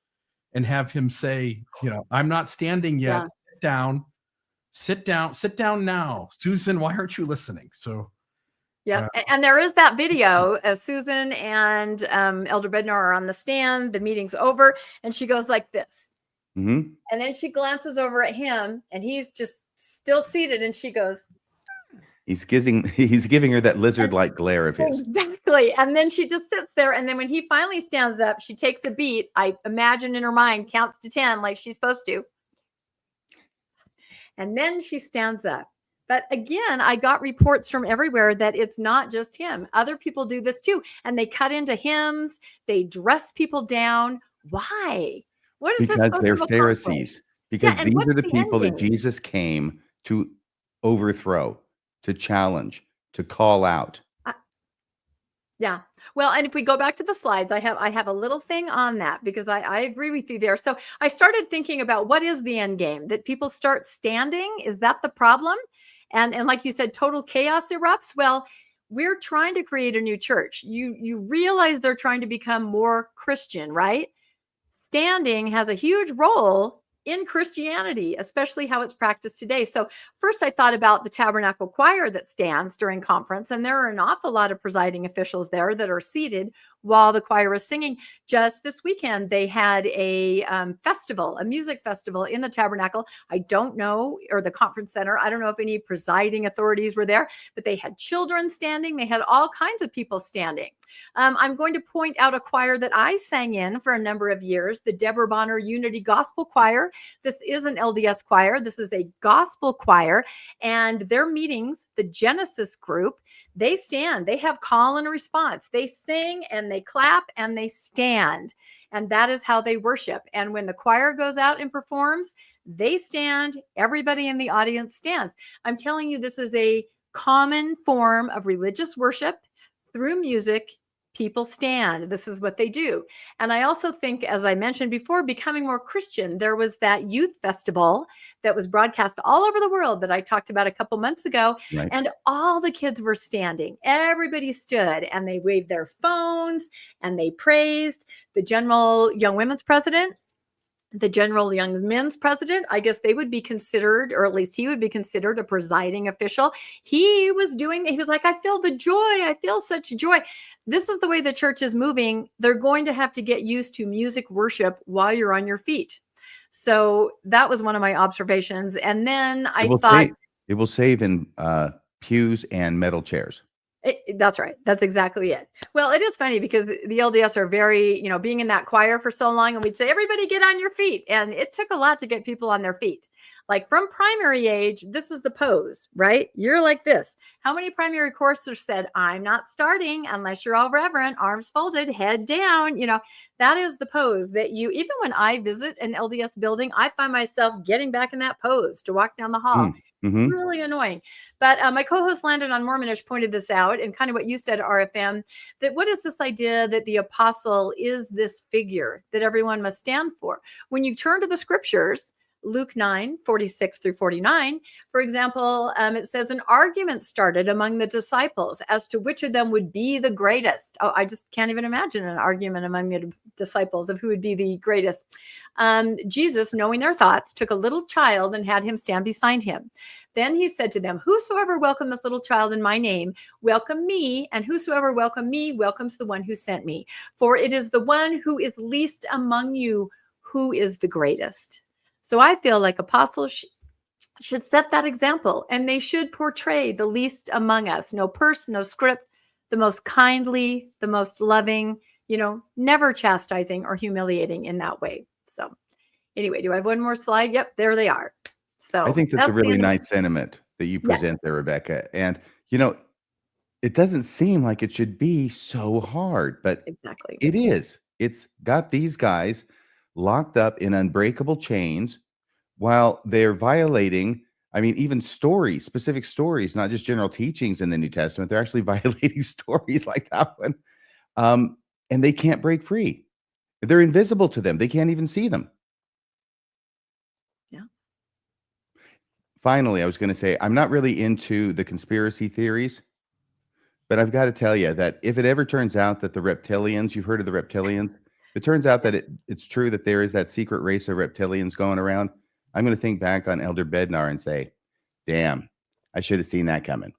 and have him say, I'm not standing yet. Yeah. Sit down now. Susan, why aren't you listening? So, yeah. And there is that video of Susan and Elder Bednar are on the stand. The meeting's over and she goes like this. Mm-hmm. And then she glances over at him and he's just still seated. And she goes, He's giving her that lizard-like glare of his. Exactly. And then she just sits there. And then when he finally stands up, she takes a beat. I imagine in her mind, counts to 10 like she's supposed to. And then she stands up. But again, I got reports from everywhere that it's not just him. Other people do this too. And they cut into hymns. They dress people down. Why? What is this? Because they're Pharisees. Because these are the people that Jesus came to overthrow, to challenge, to call out. Yeah. Well, and if we go back to the slides, I have a little thing on that because I agree with you there. So I started thinking about what is the end game, that people start standing. Is that the problem? And like you said, total chaos erupts. Well, we're trying to create a new church. You realize they're trying to become more Christian, right? Standing has a huge role in Christianity, especially how it's practiced today. So first I thought about the tabernacle choir that stands during conference, and there are an awful lot of presiding officials there that are seated while the choir is singing. Just this weekend, they had a festival, a music festival in the tabernacle. I don't know, or the conference center. I don't know if any presiding authorities were there, but they had children standing. They had all kinds of people standing. I'm going to point out a choir that I sang in for a number of years, the Deborah Bonner Unity Gospel Choir. This is an LDS choir. This is a gospel choir, and their meetings, the Genesis group, they stand, they have call and response. They sing and they clap and they stand, and that is how they worship. And when the choir goes out and performs, they stand, everybody in the audience stands. I'm telling you, this is a common form of religious worship through music People stand. This is what they do. And I also think, as I mentioned before, becoming more Christian, there was that youth festival that was broadcast all over the world that I talked about a couple months ago. Right. And all the kids were standing. Everybody stood and they waved their phones and they praised the General Young Women's President, the General Young Men's President. I guess they would be considered, or at least he would be considered, a presiding official. He was like, I feel the joy. I feel such joy. This is the way the church is moving. They're going to have to get used to music worship while you're on your feet. So that was one of my observations. And then I thought it will save in pews and metal chairs. That's right. That's exactly it. Well, it is funny because the LDS are very, being in that choir for so long, and we'd say, everybody get on your feet. And it took a lot to get people on their feet. Like from primary age, this is the pose, right? You're like this. How many primary choristers said, I'm not starting unless you're all reverent, arms folded, head down. That is the pose that even when I visit an LDS building, I find myself getting back in that pose to walk down the hall. Mm-hmm. Really annoying. But my co-host Landon on Mormonish pointed this out, and kind of what you said, RFM, that what is this idea that the apostle is this figure that everyone must stand for? When you turn to the scriptures, Luke 9:46-49, for example, it says an argument started among the disciples as to which of them would be the greatest. Oh, I just can't even imagine an argument among the disciples of who would be the greatest. Jesus, knowing their thoughts, took a little child and had him stand beside him. Then he said to them, whosoever welcomed this little child in my name, welcome me, and whosoever welcomed me welcomes the one who sent me. For it is the one who is least among you who is the greatest. So I feel like apostles should set that example, and they should portray the least among us. No purse, no script, the most kindly, the most loving, never chastising or humiliating in that way. So anyway, do I have one more slide? Yep, there they are. So I think that's a really nice sentiment that you present there, Rebecca. And, it doesn't seem like it should be so hard, but exactly it is. It's got these guys locked up in unbreakable chains while they're violating, even specific stories, not just general teachings in the New Testament. They're actually violating stories like that one. And they can't break free. They're invisible to them. They can't even see them. Yeah. Finally, I was going to say, I'm not really into the conspiracy theories, but I've got to tell you that if it ever turns out that the reptilians, you've heard of the reptilians, if it turns out that it's true that there is that secret race of reptilians going around, I'm going to think back on Elder Bednar and say, damn, I should have seen that coming.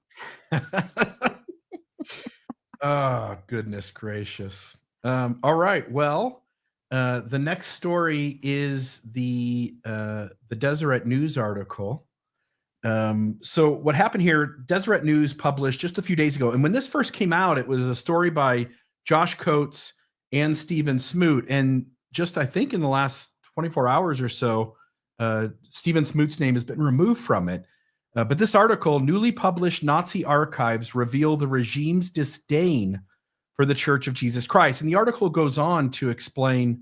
Oh, goodness gracious. All right. Well, the next story is the Deseret News article. So what happened here, Deseret News published just a few days ago. And when this first came out, it was a story by Josh Coates and Stephen Smoot. And just, I think in the last 24 hours or so, Stephen Smoot's name has been removed from it. But this article, newly published Nazi archives reveal the regime's disdain for the Church of Jesus Christ. And the article goes on to explain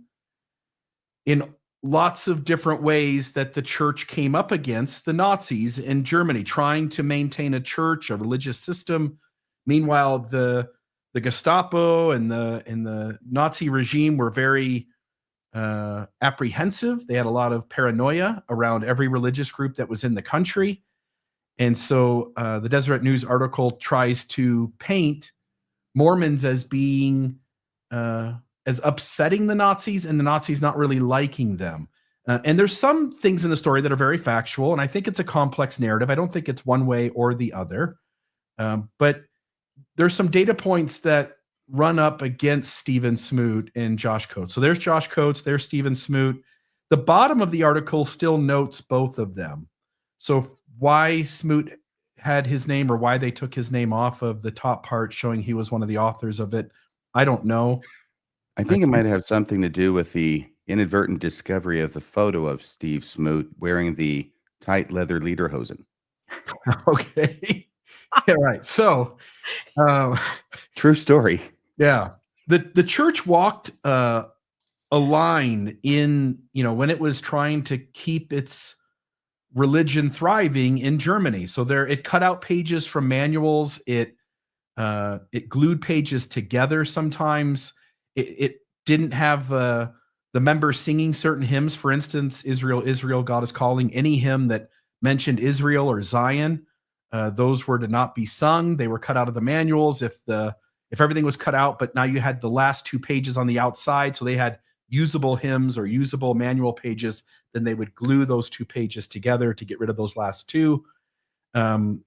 in lots of different ways that the church came up against the Nazis in Germany, trying to maintain a church, a religious system. Meanwhile, the Gestapo and the Nazi regime were very apprehensive. They had a lot of paranoia around every religious group that was in the country. And so the Deseret News article tries to paint Mormons as being as upsetting the Nazis and the Nazis not really liking them. And there's some things in the story that are very factual, and I think it's a complex narrative. I don't think it's one way or the other. But there's some data points that run up against Stephen Smoot and Josh Coates. So there's Josh Coates, there's Stephen Smoot. The bottom of the article still notes both of them. So why Smoot had his name, or why they took his name off of the top part showing he was one of the authors of it, I don't know. I think it might have something to do with the inadvertent discovery of the photo of Steve Smoot wearing the tight leather lederhosen. Okay. Yeah, right. So true story. Yeah. The church walked a line in, when it was trying to keep its religion thriving in Germany. So it cut out pages from manuals. It It glued pages together sometimes. It didn't have the members singing certain hymns. For instance, Israel, Israel, God is calling. Any hymn that mentioned Israel or Zion, those were to not be sung. They were cut out of the manuals. If everything was cut out, but now you had the last two pages on the outside, so they had usable hymns or usable manual pages, then they would glue those two pages together to get rid of those last two. I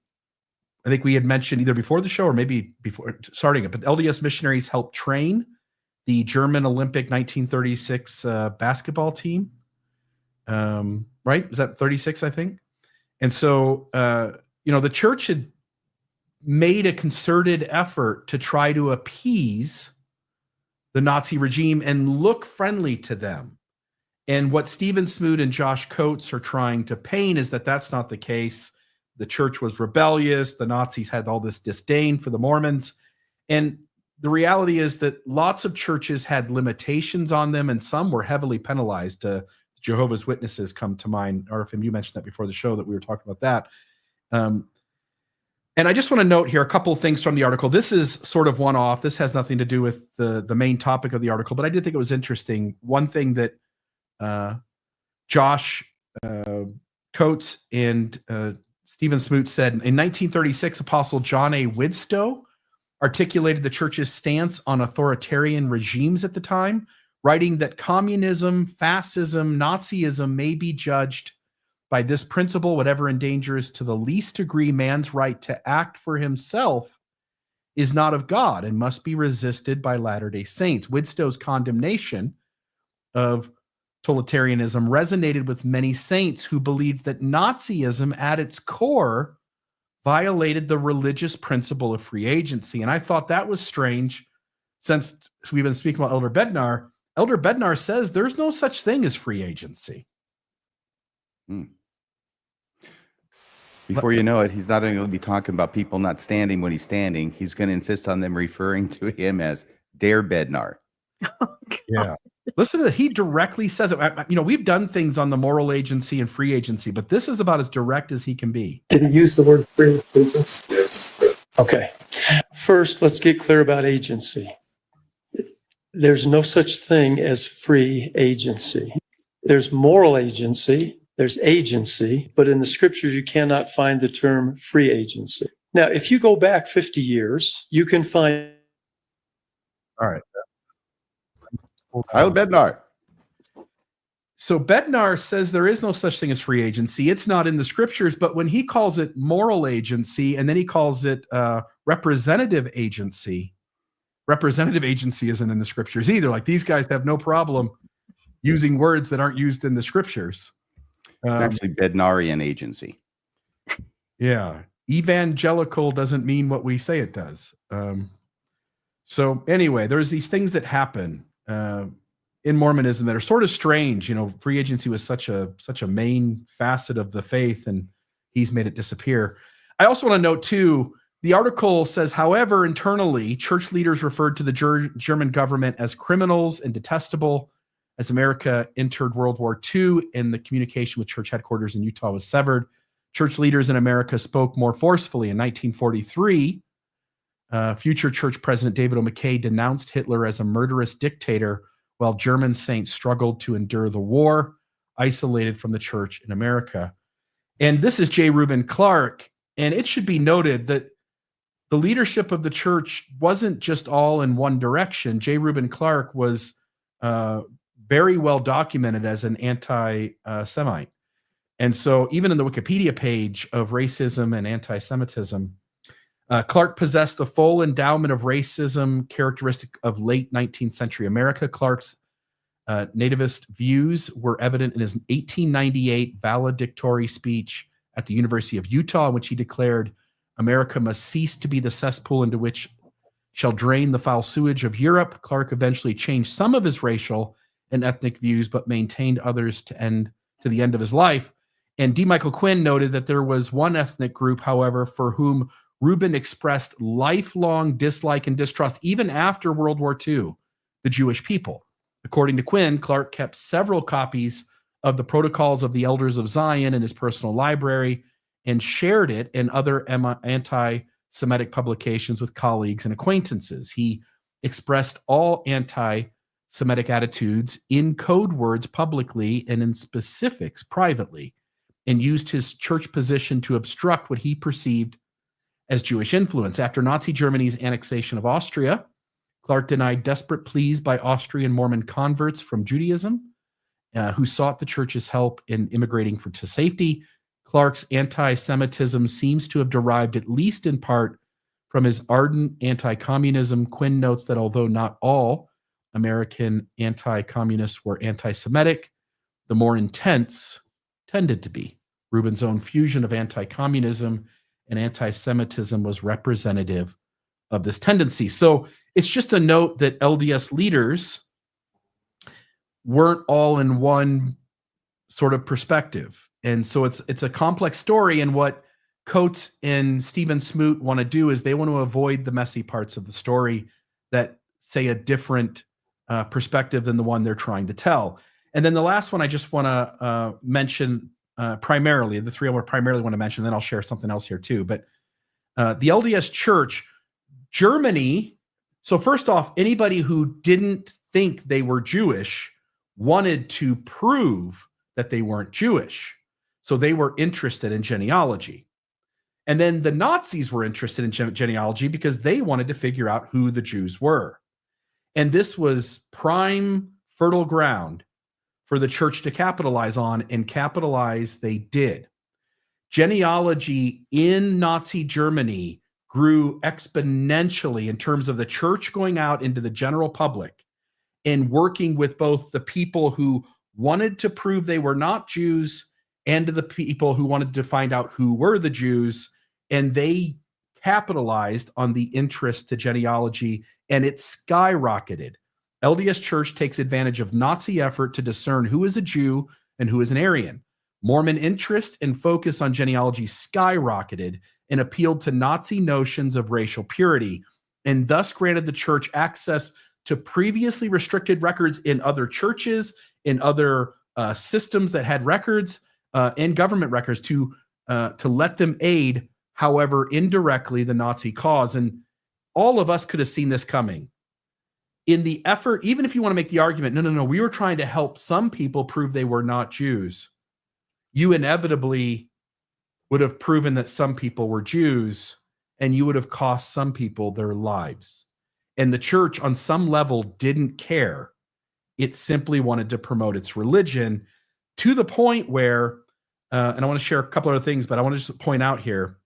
think we had mentioned either before the show or maybe before starting it, but LDS missionaries helped train the German Olympic 1936 basketball team. Right? Is that 36, I think? And so, the church had made a concerted effort to try to appease the Nazi regime and look friendly to them. And what Stephen Smoot and Josh Coates are trying to paint is that that's not the case. The church was rebellious. The Nazis had all this disdain for the Mormons. And the reality is that lots of churches had limitations on them, and some were heavily penalized. Jehovah's Witnesses come to mind. RFM, you mentioned that before the show that we were talking about that. And I just want to note here a couple of things from the article. This is sort of one-off. This has nothing to do with the main topic of the article, but I did think it was interesting. One thing that Josh Coates and Stephen Smoot said, in 1936, Apostle John A. Widstow articulated the church's stance on authoritarian regimes at the time, writing that communism, fascism, Nazism may be judged by this principle, whatever endangers to the least degree man's right to act for himself is not of God and must be resisted by Latter-day Saints. Widstow's condemnation of totalitarianism resonated with many saints who believed that Nazism at its core violated the religious principle of free agency. And I thought that was strange, since we've been speaking about Elder Bednar. Elder Bednar says there's no such thing as free agency. Before you know it, he's not only going to be talking about people not standing when he's standing, he's going to insist on them referring to him as Der Bednar. Yeah. Listen to that. He directly says it. We've done things on the moral agency and free agency, but this is about as direct as he can be. Did he use the word free agency? Okay. First, let's get clear about agency. There's no such thing as free agency. There's moral agency. There's agency, but in the scriptures, you cannot find the term free agency. Now, if you go back 50 years, you can find. All right. Elder Bednar. So Bednar says there is no such thing as free agency. It's not in the scriptures, but when he calls it moral agency and then he calls it representative agency isn't in the scriptures either. Like, these guys have no problem using words that aren't used in the scriptures. It's actually Bednarian agency. Yeah. Evangelical doesn't mean what we say it does. So anyway, there's these things that happen in Mormonism that are sort of strange. Free agency was such a main facet of the faith, and he's made it disappear. I also want to note too, the article says, however, internally, church leaders referred to the German government as criminals and detestable. As America entered World War II and the communication with church headquarters in Utah was severed, church leaders in America spoke more forcefully. In 1943, future church president David O. McKay denounced Hitler as a murderous dictator, while German saints struggled to endure the war, isolated from the church in America. And this is J. Reuben Clark. And it should be noted that the leadership of the church wasn't just all in one direction. J. Reuben Clark was very well documented as an anti-Semite. And so even in the Wikipedia page of racism and anti-Semitism, Clark possessed the full endowment of racism characteristic of late 19th century America. Clark's nativist views were evident in his 1898 valedictory speech at the University of Utah, in which he declared, America must cease to be the cesspool into which shall drain the foul sewage of Europe. Clark eventually changed some of his racial and ethnic views, but maintained others to the end of his life. And D. Michael Quinn noted that there was one ethnic group, however, for whom Reuben expressed lifelong dislike and distrust, even after World War II, the Jewish people. According to Quinn, Clark kept several copies of the Protocols of the Elders of Zion in his personal library and shared it and other Semitic publications with colleagues and acquaintances. He expressed all anti-Semitic attitudes in code words publicly and in specifics privately, and used his church position to obstruct what he perceived as Jewish influence. After Nazi Germany's annexation of Austria, Clark denied desperate pleas by Austrian Mormon converts from Judaism who sought the church's help in immigrating to safety. Clark's anti-Semitism seems to have derived, at least in part, from his ardent anti-communism. Quinn notes that although not all American anti-communists were anti-Semitic, the more intense tended to be. Rubin's own fusion of anti-communism and anti-Semitism was representative of this tendency. So it's just a note that LDS leaders weren't all in one sort of perspective. And so it's a complex story, and what Coates and Stephen Smoot want to do is they want to avoid the messy parts of the story that say a different perspective than the one they're trying to tell. And then the last one I just want to mention primarily, the three I primarily want to mention, then I'll share something else here too. But the LDS Church, Germany, so first off, anybody who didn't think they were Jewish wanted to prove that they weren't Jewish. So they were interested in genealogy. And then the Nazis were interested in genealogy because they wanted to figure out who the Jews were. And this was prime fertile ground for the church to capitalize on, and capitalize they did. Genealogy in Nazi Germany grew exponentially in terms of the church going out into the general public and working with both the people who wanted to prove they were not Jews and to the people who wanted to find out who were the Jews. And they capitalized on the interest to genealogy, and it skyrocketed. LDS Church takes advantage of Nazi effort to discern who is a Jew and who is an Aryan. Mormon interest and focus on genealogy skyrocketed and appealed to Nazi notions of racial purity, and thus granted the church access to previously restricted records in other churches, in other systems that had records, and government records to let them aid, however indirectly, the Nazi cause. And all of us could have seen this coming. In the effort, even if you want to make the argument, no, we were trying to help some people prove they were not Jews, you inevitably would have proven that some people were Jews, and you would have cost some people their lives. And the church, on some level, didn't care. It simply wanted to promote its religion, to the point where, and I want to share a couple other things, but I want to just point out here,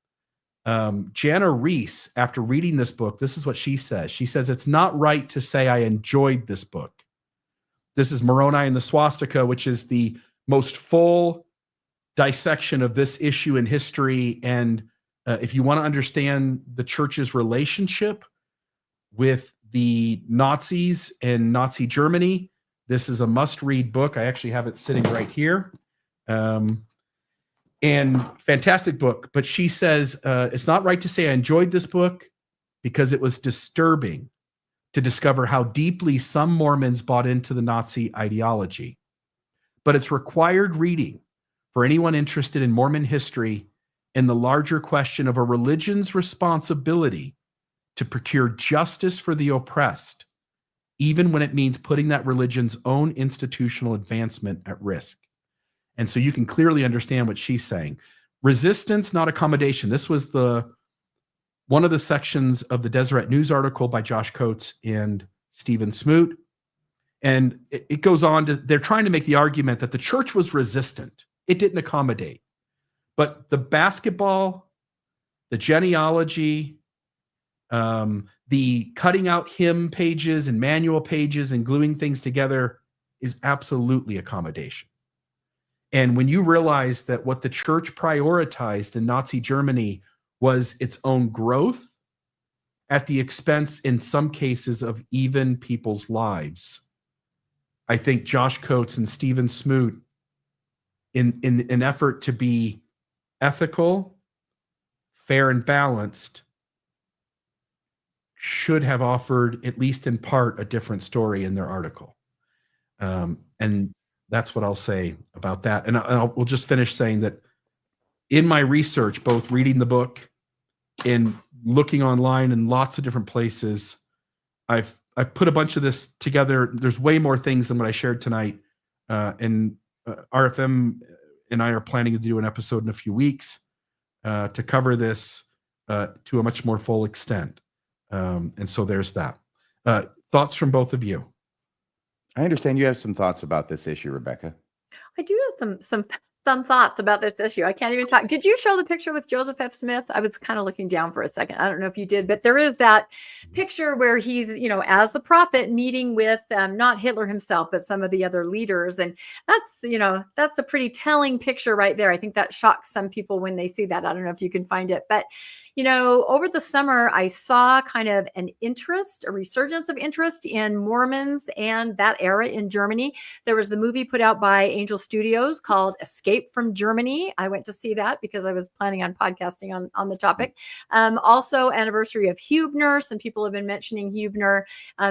Jana Reese, after reading this book, this is what she says. She says, it's not right to say I enjoyed this book. This is Moroni and the Swastika, which is the most full dissection of this issue in history. And if you want to understand the church's relationship with the Nazis and Nazi Germany, this is a must-read book. I actually have it sitting right here. And fantastic book. But she says, it's not right to say I enjoyed this book because it was disturbing to discover how deeply some Mormons bought into the Nazi ideology. But it's required reading for anyone interested in Mormon history and the larger question of a religion's responsibility to procure justice for the oppressed, even when it means putting that religion's own institutional advancement at risk. And so you can clearly understand what she's saying. Resistance, not accommodation. This was one of the sections of the Deseret News article by Josh Coates and Stephen Smoot. And it goes on to, they're trying to make the argument that the church was resistant. It didn't accommodate. But the basketball, the genealogy, the cutting out hymn pages and manual pages and gluing things together is absolutely accommodation. And when you realize that what the church prioritized in Nazi Germany was its own growth at the expense, in some cases, of even people's lives, I think Josh Coates and Stephen Smoot, in an effort to be ethical, fair, and balanced, should have offered, at least in part, a different story in their article. And that's what I'll say about that. And we'll just finish saying that in my research, both reading the book and looking online in lots of different places. I've put a bunch of this together. There's way more things than what I shared tonight. And RFM and I are planning to do an episode in a few weeks to cover this to a much more full extent. And so there's that. Thoughts from both of you? I understand you have some thoughts about this issue, Rebecca. I do have some thoughts about this issue. I can't even talk. Did you show the picture with Joseph F. Smith? I was kind of looking down for a second. I don't know if you did, but there is that picture where he's, as the prophet meeting with not Hitler himself, but some of the other leaders. And that's a pretty telling picture right there. I think that shocks some people when they see that. I don't know if you can find it, but over the summer, I saw kind of a resurgence of interest in Mormons and that era in Germany. There was the movie put out by Angel Studios called Escape from Germany. I went to see that because I was planning on podcasting on the topic. Also, anniversary of Huebner. Some people have been mentioning Huebner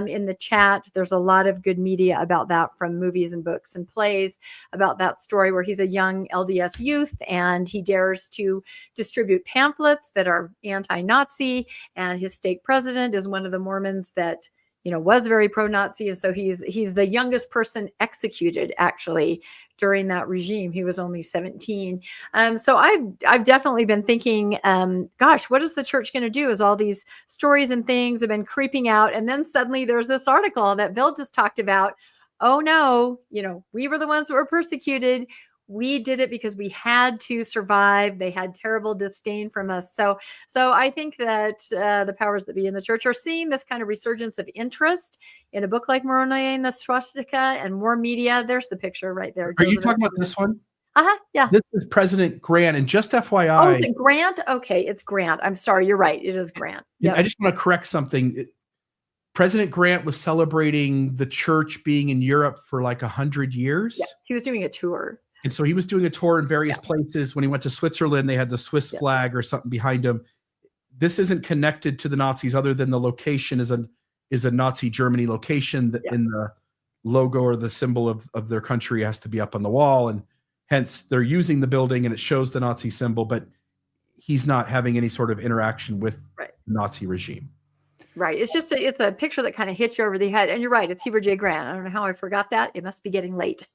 in the chat. There's a lot of good media about that from movies and books and plays about that story where he's a young LDS youth and he dares to distribute pamphlets that are anti-Nazi, and his stake president is one of the Mormons that was very pro-Nazi, and so he's the youngest person executed actually during that regime. He was only 17. So I've definitely been thinking, gosh, what is the church going to do as all these stories and things have been creeping out, and then suddenly there's this article that Bill just talked about. Oh no, we were the ones that were persecuted. We did it because we had to survive. They had terrible disdain from us. So I think that the powers that be in the church are seeing this kind of resurgence of interest in a book like Moroni and the Swastika and more media. There's the picture right there. Are you talking about this one? Yeah. This is President Grant. And just FYI. Oh, is it Grant? Okay, it's Grant. I'm sorry. You're right. It is Grant. Yep. I just want to correct something. President Grant was celebrating the church being in Europe for like 100 years. Yeah, he was doing a tour. And so he was doing a tour in various places. When he went to Switzerland, they had the Swiss flag or something behind him. This isn't connected to the Nazis other than the location is a Nazi Germany location that in the logo or the symbol of their country has to be up on the wall. And hence they're using the building and it shows the Nazi symbol, but he's not having any sort of interaction with the Nazi regime. Right. It's a picture that kind of hits you over the head. And you're right. It's Heber J. Grant. I don't know how I forgot that. It must be getting late.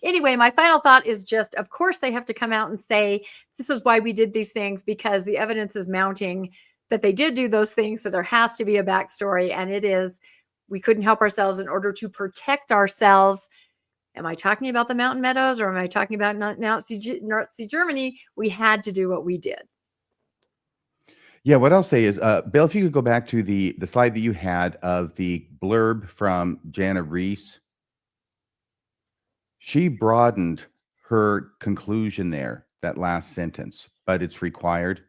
Anyway, my final thought is just, of course, they have to come out and say, this is why we did these things, because the evidence is mounting that they did do those things. So there has to be a backstory. And it is, we couldn't help ourselves in order to protect ourselves. Am I talking about the Mountain Meadows or am I talking about Nazi Germany? We had to do what we did. Yeah, what I'll say is, Bill, if you could go back to the slide that you had of the blurb from Jana Reese, she broadened her conclusion there, that last sentence, but it's required.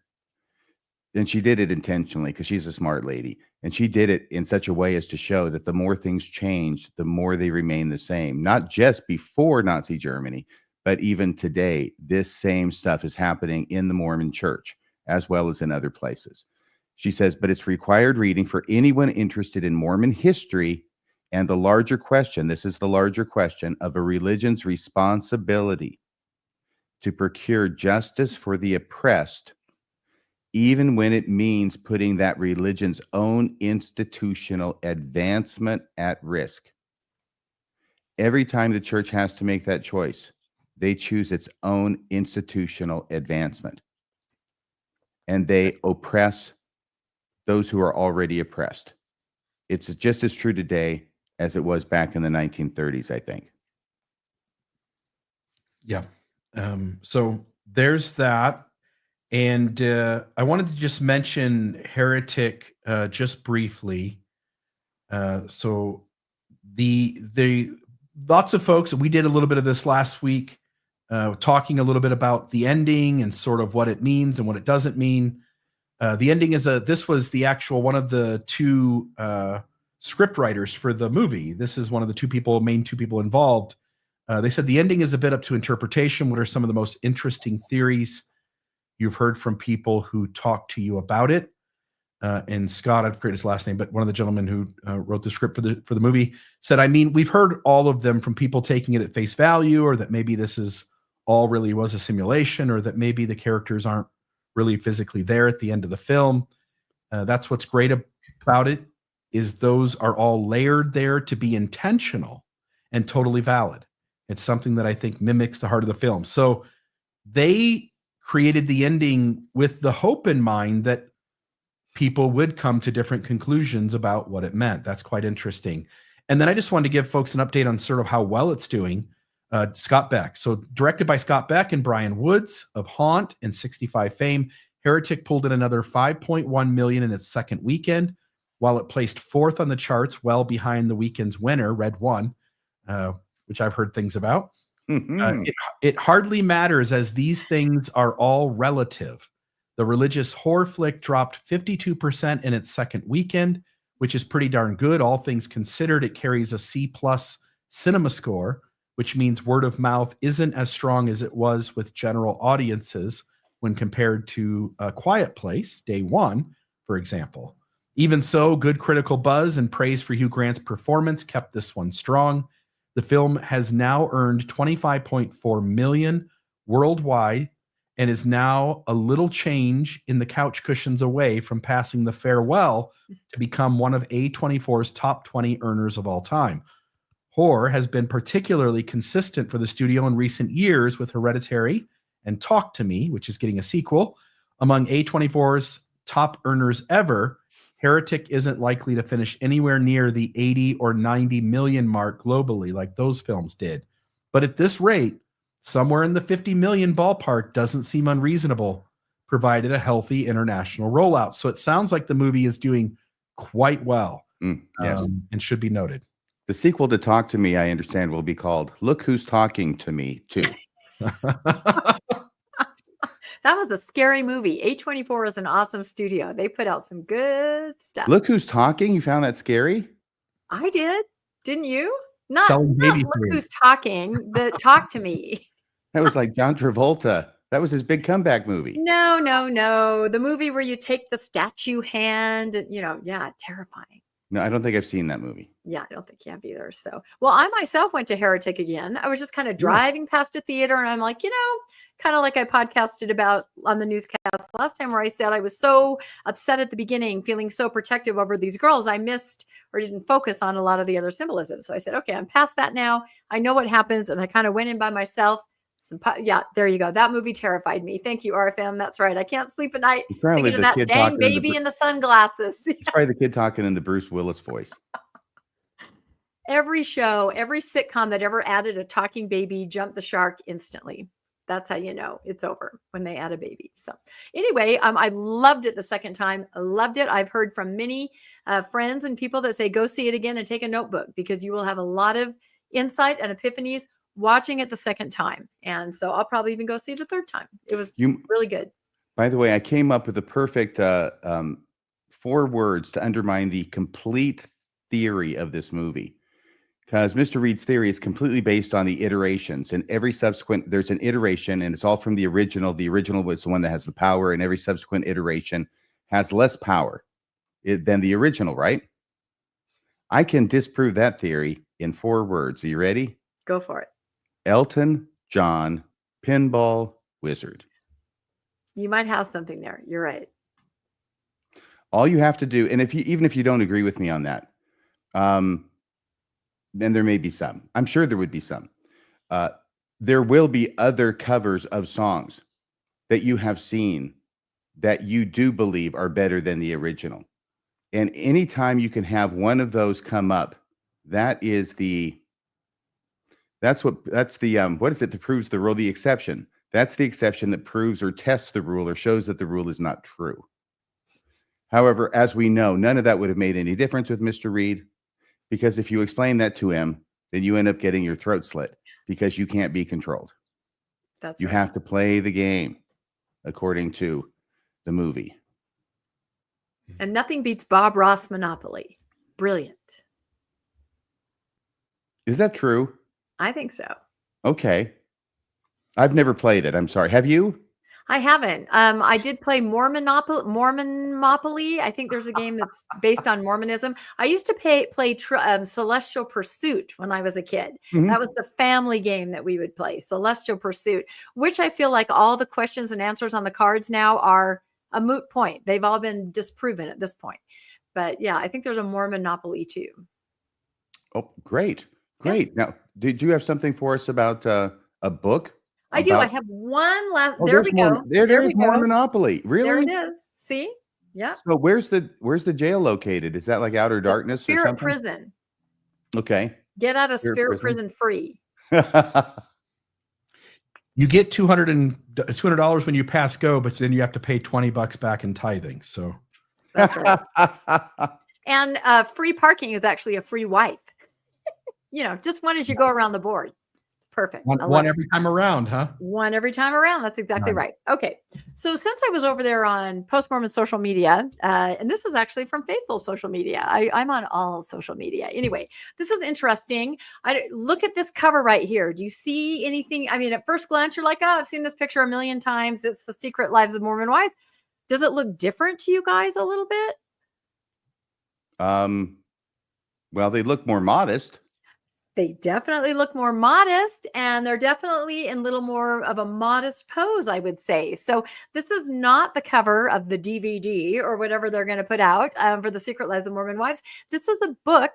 And she did it intentionally because she's a smart lady. And she did it in such a way as to show that the more things change, the more they remain the same. Not just before Nazi Germany, but even today, this same stuff is happening in the Mormon church, as well as in other places. She says, but it's required reading for anyone interested in Mormon history and the larger question, this is the larger question, of a religion's responsibility to procure justice for the oppressed, even when it means putting that religion's own institutional advancement at risk. Every time the church has to make that choice, they choose its own institutional advancement. And they oppress those who are already oppressed. It's just as true today as it was back in the 1930s, I think. Yeah. So there's that. And I wanted to just mention Heretic just briefly. So the lots of folks, we did a little bit of this last week, talking a little bit about the ending and sort of what it means and what it doesn't mean. The ending is this was the actual one of the two script writers for the movie. This is one of the main two people involved. They said the ending is a bit up to interpretation. What are some of the most interesting theories you've heard from people who talk to you about it? And Scott, I've forgotten his last name, but one of the gentlemen who wrote the script for the movie said, I mean, we've heard all of them from people taking it at face value, or that maybe this is all really was a simulation, or that maybe the characters aren't really physically there at the end of the film. That's what's great about it, is those are all layered there to be intentional and totally valid. It's something that I think mimics the heart of the film. So they created the ending with the hope in mind that people would come to different conclusions about what it meant. That's quite interesting. And then I just wanted to give folks an update on sort of how well it's doing. Scott Beck. So directed by Scott Beck and Brian Woods of Haunt and 65 fame, Heretic pulled in another 5.1 million in its second weekend, while it placed fourth on the charts, well behind the weekend's winner, Red One, which I've heard things about. It hardly matters, as these things are all relative. The religious horror flick dropped 52% in its second weekend, which is pretty darn good. All things considered, it carries a C+ cinema score, which means word of mouth isn't as strong as it was with general audiences when compared to A Quiet Place, day one, for example. Even so, good critical buzz and praise for Hugh Grant's performance kept this one strong. The film has now earned $25.4 million worldwide and is now a little change in the couch cushions away from passing The Farewell to become one of A24's top 20 earners of all time. Horror has been particularly consistent for the studio in recent years, with Hereditary and Talk to Me, which is getting a sequel. Among A24's top earners ever, Heretic isn't likely to finish anywhere near the 80 or 90 million mark globally like those films did. But at this rate, somewhere in the 50 million ballpark doesn't seem unreasonable, provided a healthy international rollout. So it sounds like the movie is doing quite well, yes. And should be noted. The sequel to Talk to Me, I understand, will be called Look Who's Talking to Me, too. That was a scary movie. A24 is an awesome studio. They put out some good stuff. Look Who's Talking? You found that scary? I did. Didn't you? Not Selling baby Look food. Who's Talking, but Talk to Me. That was like John Travolta. That was his big comeback movie. No. The movie where you take the statue hand, and, yeah, terrifying. No, I don't think I've seen that movie. Yeah, I don't think you have either. So, well, I myself went to Heretic again. I was just kind of driving past a theater, and I'm like, kind of like I podcasted about on the newscast last time, where I said I was so upset at the beginning, feeling so protective over these girls. I missed or didn't focus on a lot of the other symbolism. So I said, okay, I'm past that now. I know what happens. And I kind of went in by myself. There you go. That movie terrified me. Thank you, RFM. That's right. I can't sleep at night thinking of that dang baby in the sunglasses. It's probably the kid talking in the Bruce Willis voice. Every show, every sitcom that ever added a talking baby jumped the shark instantly. That's how you know it's over, when they add a baby. So anyway, I loved it the second time. I loved it. I've heard from many friends and people that say, go see it again and take a notebook, because you will have a lot of insight and epiphanies watching it the second time. And so I'll probably even go see it a third time. It was really good. By the way, I came up with the perfect 4 words to undermine the complete theory of this movie. Because Mr. Reed's theory is completely based on the iterations, and every subsequent, there's an iteration, and it's all from the original. The original was the one that has the power, and every subsequent iteration has less power than the original, right? I can disprove that theory in 4 words. Are you ready? Go for it. Elton John Pinball Wizard. You might have something there. You're right. All you have to do, and even if you don't agree with me on that, then there may be some. I'm sure there would be some. There will be other covers of songs that you have seen that you do believe are better than the original. And anytime you can have one of those come up, what is it that proves the rule? The exception. That's the exception that proves or tests the rule or shows that the rule is not true. However, as we know, none of that would have made any difference with Mr. Reed, because if you explain that to him, then you end up getting your throat slit, because you can't be controlled. You have to play the game according to the movie. And nothing beats Bob Ross Monopoly. Brilliant. Is that true? I think so. Okay. I've never played it. I'm sorry. Have you? I haven't. I did play Mormonopoly. I think there's a game that's based on Mormonism. I used to play Celestial Pursuit when I was a kid. Mhm. That was the family game that we would play, Celestial Pursuit, which I feel like all the questions and answers on the cards now are a moot point. They've all been disproven at this point. But yeah, I think there's a Mormonopoly too. Oh, great. Great. Now, did you have something for us about a book? I do. I have one last. There we go. There is Mormonopoly. Really? There it is. See? Yeah. So where's the jail located? Is that like Outer Darkness or Spirit something? prison. Okay. Get out of Spirit prison free. You get $200 when you pass go, but then you have to pay $20 back in tithing. So that's right. And free parking is actually a free wife. Just one as you go around the board. Perfect. One every time around, huh? One every time around. That's exactly right. Okay. So since I was over there on Post-Mormon social media, and this is actually from Faithful social media. I'm on all social media. Anyway, this is interesting. Look at this cover right here. Do you see anything? I mean, at first glance, you're like, oh, I've seen this picture a million times. It's The Secret Lives of Mormon Wives. Does it look different to you guys a little bit? Well, they look more modest. They definitely look more modest, and they're definitely in a little more of a modest pose, I would say. So this is not the cover of the DVD or whatever they're going to put out for The Secret Lives of Mormon Wives. This is a book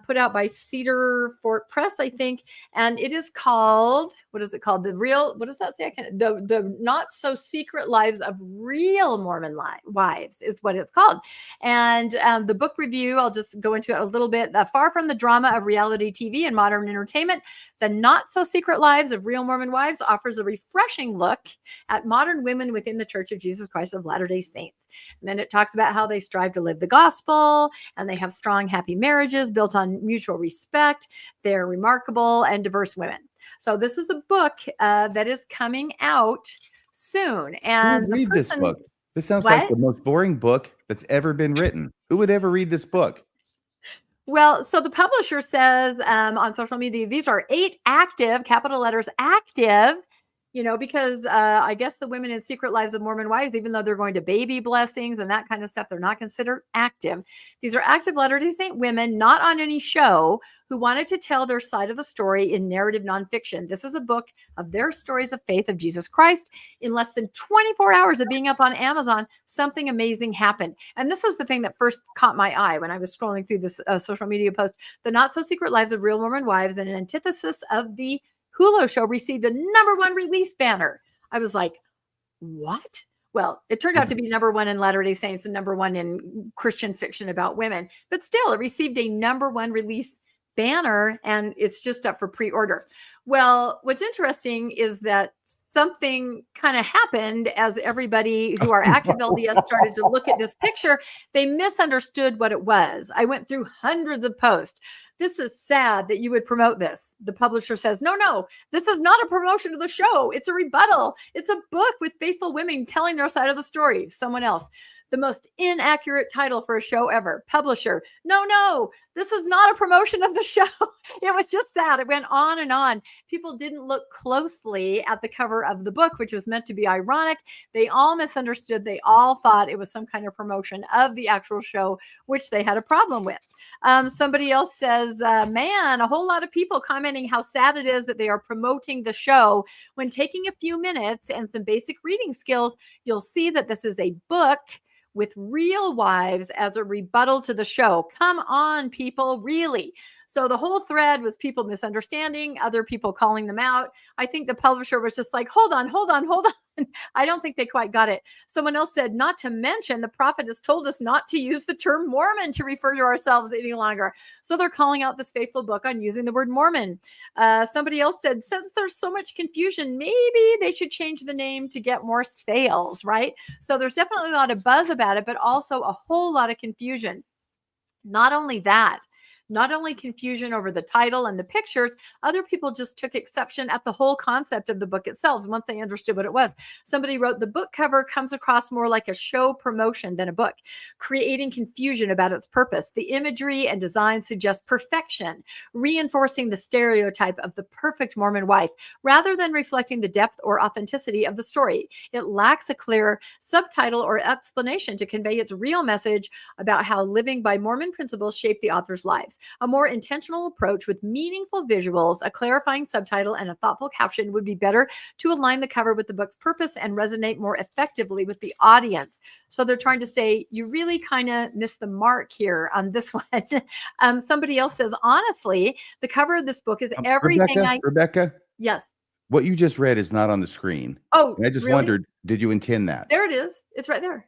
put out by Cedar Fort Press, I think, and it is called, what is it called? What does that say? The Not So Secret Lives of Real Mormon Wives is what it's called. And the book review, I'll just go into it a little bit. Far from the drama of reality TV and modern entertainment, The Not So Secret Lives of Real Mormon Wives offers a refreshing look at modern women within the Church of Jesus Christ of Latter-day Saints. And then it talks about how they strive to live the gospel, and they have strong, happy marriages built on mutual respect. They're remarkable and diverse women. So this is a book that is coming out soon. And who would read this book? This sounds like the most boring book that's ever been written. Who would ever read this book? Well, so the publisher says on social media, these are 8 active, capital letters, active, because I guess the women in Secret Lives of Mormon Wives, even though they're going to baby blessings and that kind of stuff, they're not considered active. These are active Latter-day Saint women, not on any show, who wanted to tell their side of the story in narrative nonfiction. This is a book of their stories of faith of Jesus Christ. In less than 24 hours of being up on Amazon, something amazing happened. And this is the thing that first caught my eye when I was scrolling through this social media post. The Not So Secret Lives of Real Mormon Wives, and an antithesis of the Hulu show, received a #1 release banner. I was like, what? Well, it turned out to be #1 in Latter-day Saints and #1 in Christian fiction about women. But still, it received a #1 release banner, and it's just up for pre-order. Well, what's interesting is that something kind of happened as everybody who are active LDS started to look at this picture. They misunderstood what it was. I went through hundreds of posts. This is sad that you would promote this. The publisher says, no, this is not a promotion of the show. It's a rebuttal. It's a book with faithful women telling their side of the story. Someone else. The most inaccurate title for a show ever. Publisher, no, this is not a promotion of the show. It was just sad. It went on and on. People didn't look closely at the cover of the book, which was meant to be ironic. They all misunderstood. They all thought it was some kind of promotion of the actual show, which they had a problem with. Somebody else says, man, a whole lot of people commenting how sad it is that they are promoting the show. When taking a few minutes and some basic reading skills, you'll see that this is a book with real wives as a rebuttal to the show. Come on, people, really. So the whole thread was people misunderstanding, other people calling them out. I think the publisher was just like, hold on. I don't think they quite got it. Someone else said, not to mention, the prophet has told us not to use the term Mormon to refer to ourselves any longer. So they're calling out this faithful book on using the word Mormon. Somebody else said, since there's so much confusion, maybe they should change the name to get more sales, right? So there's definitely a lot of buzz about it, but also a whole lot of confusion. Not only that, not only confusion over the title and the pictures, other people just took exception at the whole concept of the book itself once they understood what it was. Somebody wrote, the book cover comes across more like a show promotion than a book, creating confusion about its purpose. The imagery and design suggest perfection, reinforcing the stereotype of the perfect Mormon wife, rather than reflecting the depth or authenticity of the story. It lacks a clear subtitle or explanation to convey its real message about how living by Mormon principles shape the author's lives. A more intentional approach with meaningful visuals, a clarifying subtitle, and a thoughtful caption would be better to align the cover with the book's purpose and resonate more effectively with the audience. So they're trying to say, you really kind of missed the mark here on this one. Somebody else says, honestly, the cover of this book is everything Rebecca? Yes. What you just read is not on the screen. Oh, and I just really? wondered, did you intend that? There it is. It's right there.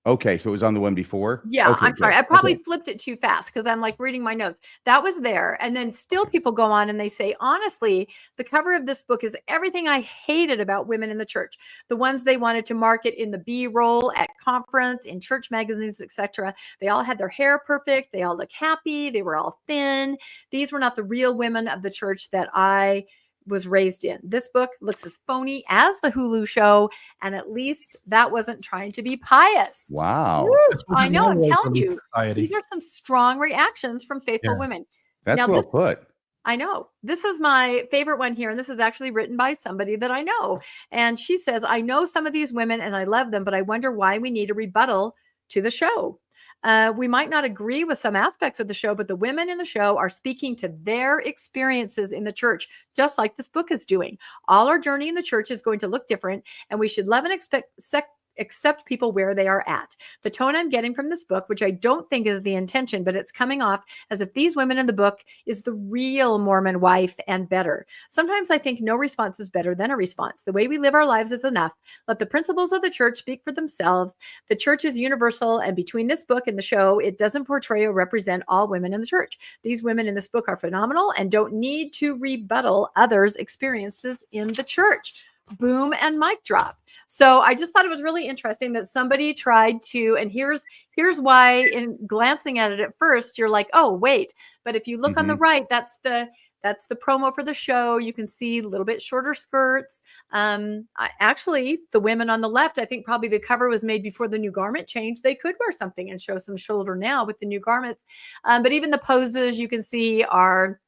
Okay, so it was on the one before? Yeah, Okay, I'm sorry. good. I probably Okay. flipped it too fast because I'm like reading my notes. That was there. And then still people go on and they say, honestly, the cover of this book is everything I hated about women in the church. The ones they wanted to market in the B-roll at conference, in church magazines, etc. They all had their hair perfect. They all look happy. They were all thin. These were not the real women of the church that I was raised in. This book looks as phony as the Hulu show, and at least that wasn't trying to be pious. Wow. Woo, I know, I'm Normal telling for you. society. These are some strong reactions from faithful Yeah. women. That's Now, well this- put. I know. This is my favorite one here, and this is actually written by somebody that I know. And she says, I know some of these women and I love them, but I wonder why we need a rebuttal to the show. We might not agree with some aspects of the show, but the women in the show are speaking to their experiences in the church, just like this book is doing. All our journey in the church is going to look different, and we should love and accept people where they are at. The tone I'm getting from this book, which I don't think is the intention, but it's coming off as if these women in the book is the real Mormon wife and better. Sometimes I think no response is better than a response. The way we live our lives is enough. Let the principles of the church speak for themselves. The church is universal, and between this book and the show, it doesn't portray or represent all women in the church. These women in this book are phenomenal and don't need to rebuttal others' experiences in the church. Boom and mic drop. So I just thought it was really interesting that somebody tried to, and here's why in glancing at it at first, you're like, oh, wait. But if you look on the right, that's the promo for the show. You can see a little bit shorter skirts. Actually, the women on the left, I think probably the cover was made before the new garment change. They could wear something and show some shoulder now with the new garments. But even the poses you can see are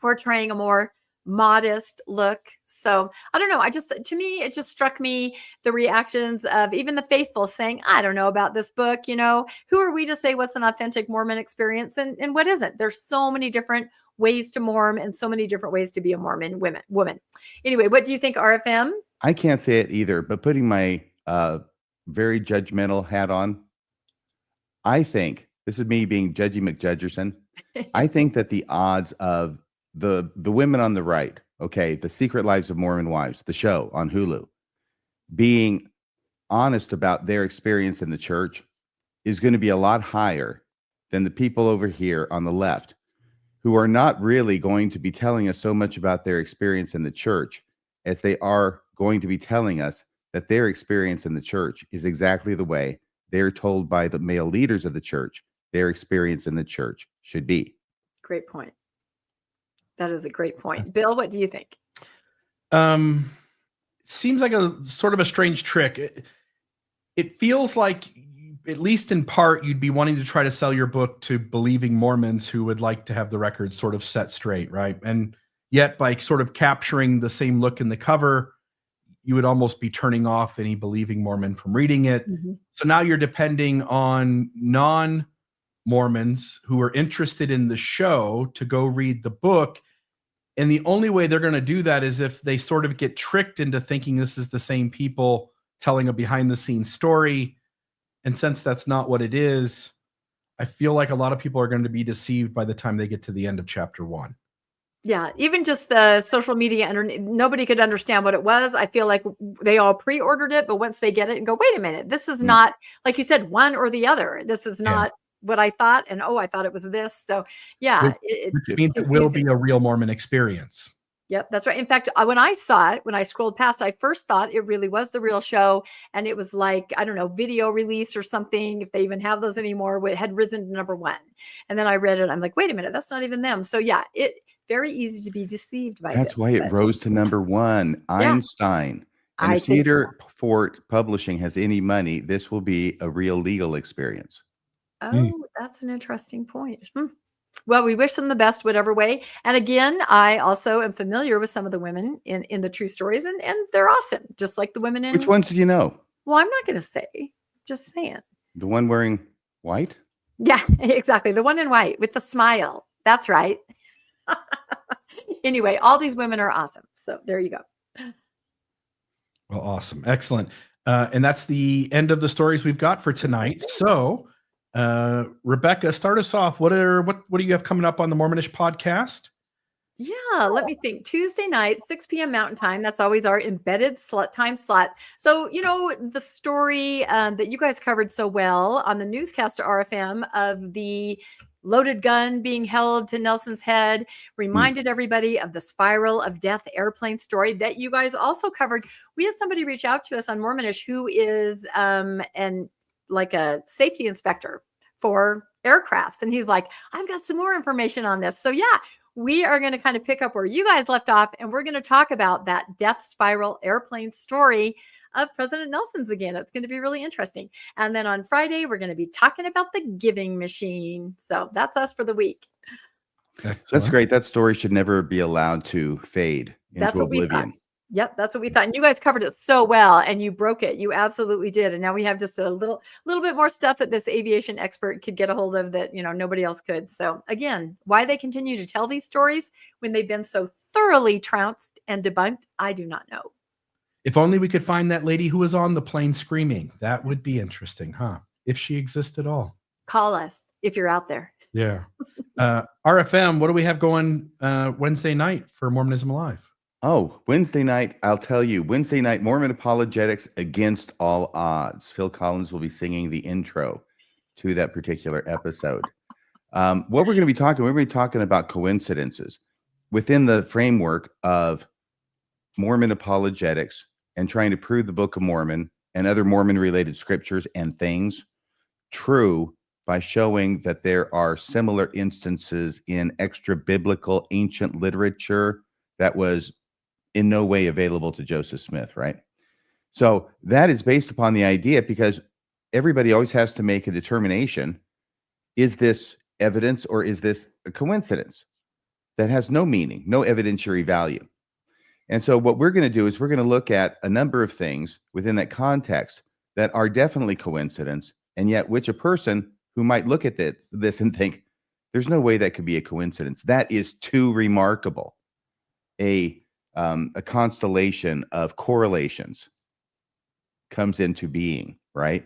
portraying a more modest look. So I don't know. To me, it just struck me the reactions of even the faithful saying, I don't know about this book. You know, who are we to say what's an authentic Mormon experience and what isn't? There's so many different ways to Mormon and so many different ways to be a Mormon woman. Anyway, what do you think, RFM? I can't say it either, but putting my very judgmental hat on, I think, this is me being Judgy McJudgerson, I think that the odds of the women on the right, okay, The Secret Lives of Mormon Wives, the show on Hulu, being honest about their experience in the church is going to be a lot higher than the people over here on the left who are not really going to be telling us so much about their experience in the church as they are going to be telling us that their experience in the church is exactly the way they're told by the male leaders of the church their experience in the church should be. Great point. That is a great point. Bill, what do you think? Seems like a sort of a strange trick. It feels like, at least in part, you'd be wanting to try to sell your book to believing Mormons who would like to have the record sort of set straight, right? And yet by sort of capturing the same look in the cover, you would almost be turning off any believing Mormon from reading it. So now you're depending on non-Mormons who are interested in the show to go read the book. And the only way they're going to do that is if they sort of get tricked into thinking this is the same people telling a behind-the-scenes story. And since that's not what it is, I feel like a lot of people are going to be deceived by the time they get to the end of chapter 1. Yeah, even just the social media, nobody could understand what it was. I feel like they all pre-ordered it, but once they get it and go, wait a minute, this is not, like you said, one or the other. This is not what I thought. And I thought it was this. So yeah. Which means it will be a real Mormon experience. Yep, that's right. In fact, when I saw it, when I scrolled past, I first thought it really was the real show. And it was like, I don't know, video release or something, if they even have those anymore, it had risen to number 1. And then I read it. I'm like, wait a minute, that's not even them. So yeah, very easy to be deceived by. That's why it rose to number 1. Einstein. And if Cedar Fort Publishing has any money, this will be a real legal experience. Oh, that's an interesting point. Well, we wish them the best, whatever way. And again, I also am familiar with some of the women in the true stories, and they're awesome, just like the women in. Which ones do you know? Well, I'm not going to say. Just saying. The one wearing white? Yeah, exactly. The one in white with the smile. That's right. Anyway, all these women are awesome. So there you go. Well, awesome. Excellent. And that's the end of the stories we've got for tonight. So, Rebecca, start us off. What do you have coming up on the Mormonish podcast? Yeah, let me think. Tuesday night, 6 p.m. Mountain Time. That's always our embedded time slot. So, the story that you guys covered so well on the newscast RFM of the loaded gun being held to Nelson's head reminded everybody of the spiral of death airplane story that you guys also covered. We had somebody reach out to us on Mormonish who is like a safety inspector for aircrafts. And he's like, I've got some more information on this. So yeah, we are going to kind of pick up where you guys left off, and we're going to talk about that death spiral airplane story of President Nelson's again. It's going to be really interesting. And then on Friday, we're going to be talking about the giving machine. So that's us for the week. Excellent. That's great. That story should never be allowed to fade into oblivion. Yep, that's what we thought. And you guys covered it so well, and you broke it. You absolutely did. And now we have just a little bit more stuff that this aviation expert could get a hold of that, nobody else could. So again, why they continue to tell these stories when they've been so thoroughly trounced and debunked, I do not know. If only we could find that lady who was on the plane screaming. That would be interesting, huh? If she exists at all. Call us if you're out there. Yeah. RFM, what do we have going Wednesday night for Mormonism Alive? Oh, Wednesday night, I'll tell you, Wednesday night, Mormon Apologetics Against All Odds. Phil Collins will be singing the intro to that particular episode. What we're going to be talking about coincidences within the framework of Mormon apologetics and trying to prove the Book of Mormon and other Mormon-related scriptures and things true by showing that there are similar instances in extra-biblical ancient literature that was in no way available to Joseph Smith, right? So that is based upon the idea, because everybody always has to make a determination. Is this evidence or is this a coincidence that has no meaning, no evidentiary value? And so what we're going to do is we're going to look at a number of things within that context that are definitely coincidence, and yet which a person who might look at this and think, there's no way that could be a coincidence. That is too remarkable. A constellation of correlations comes into being, right?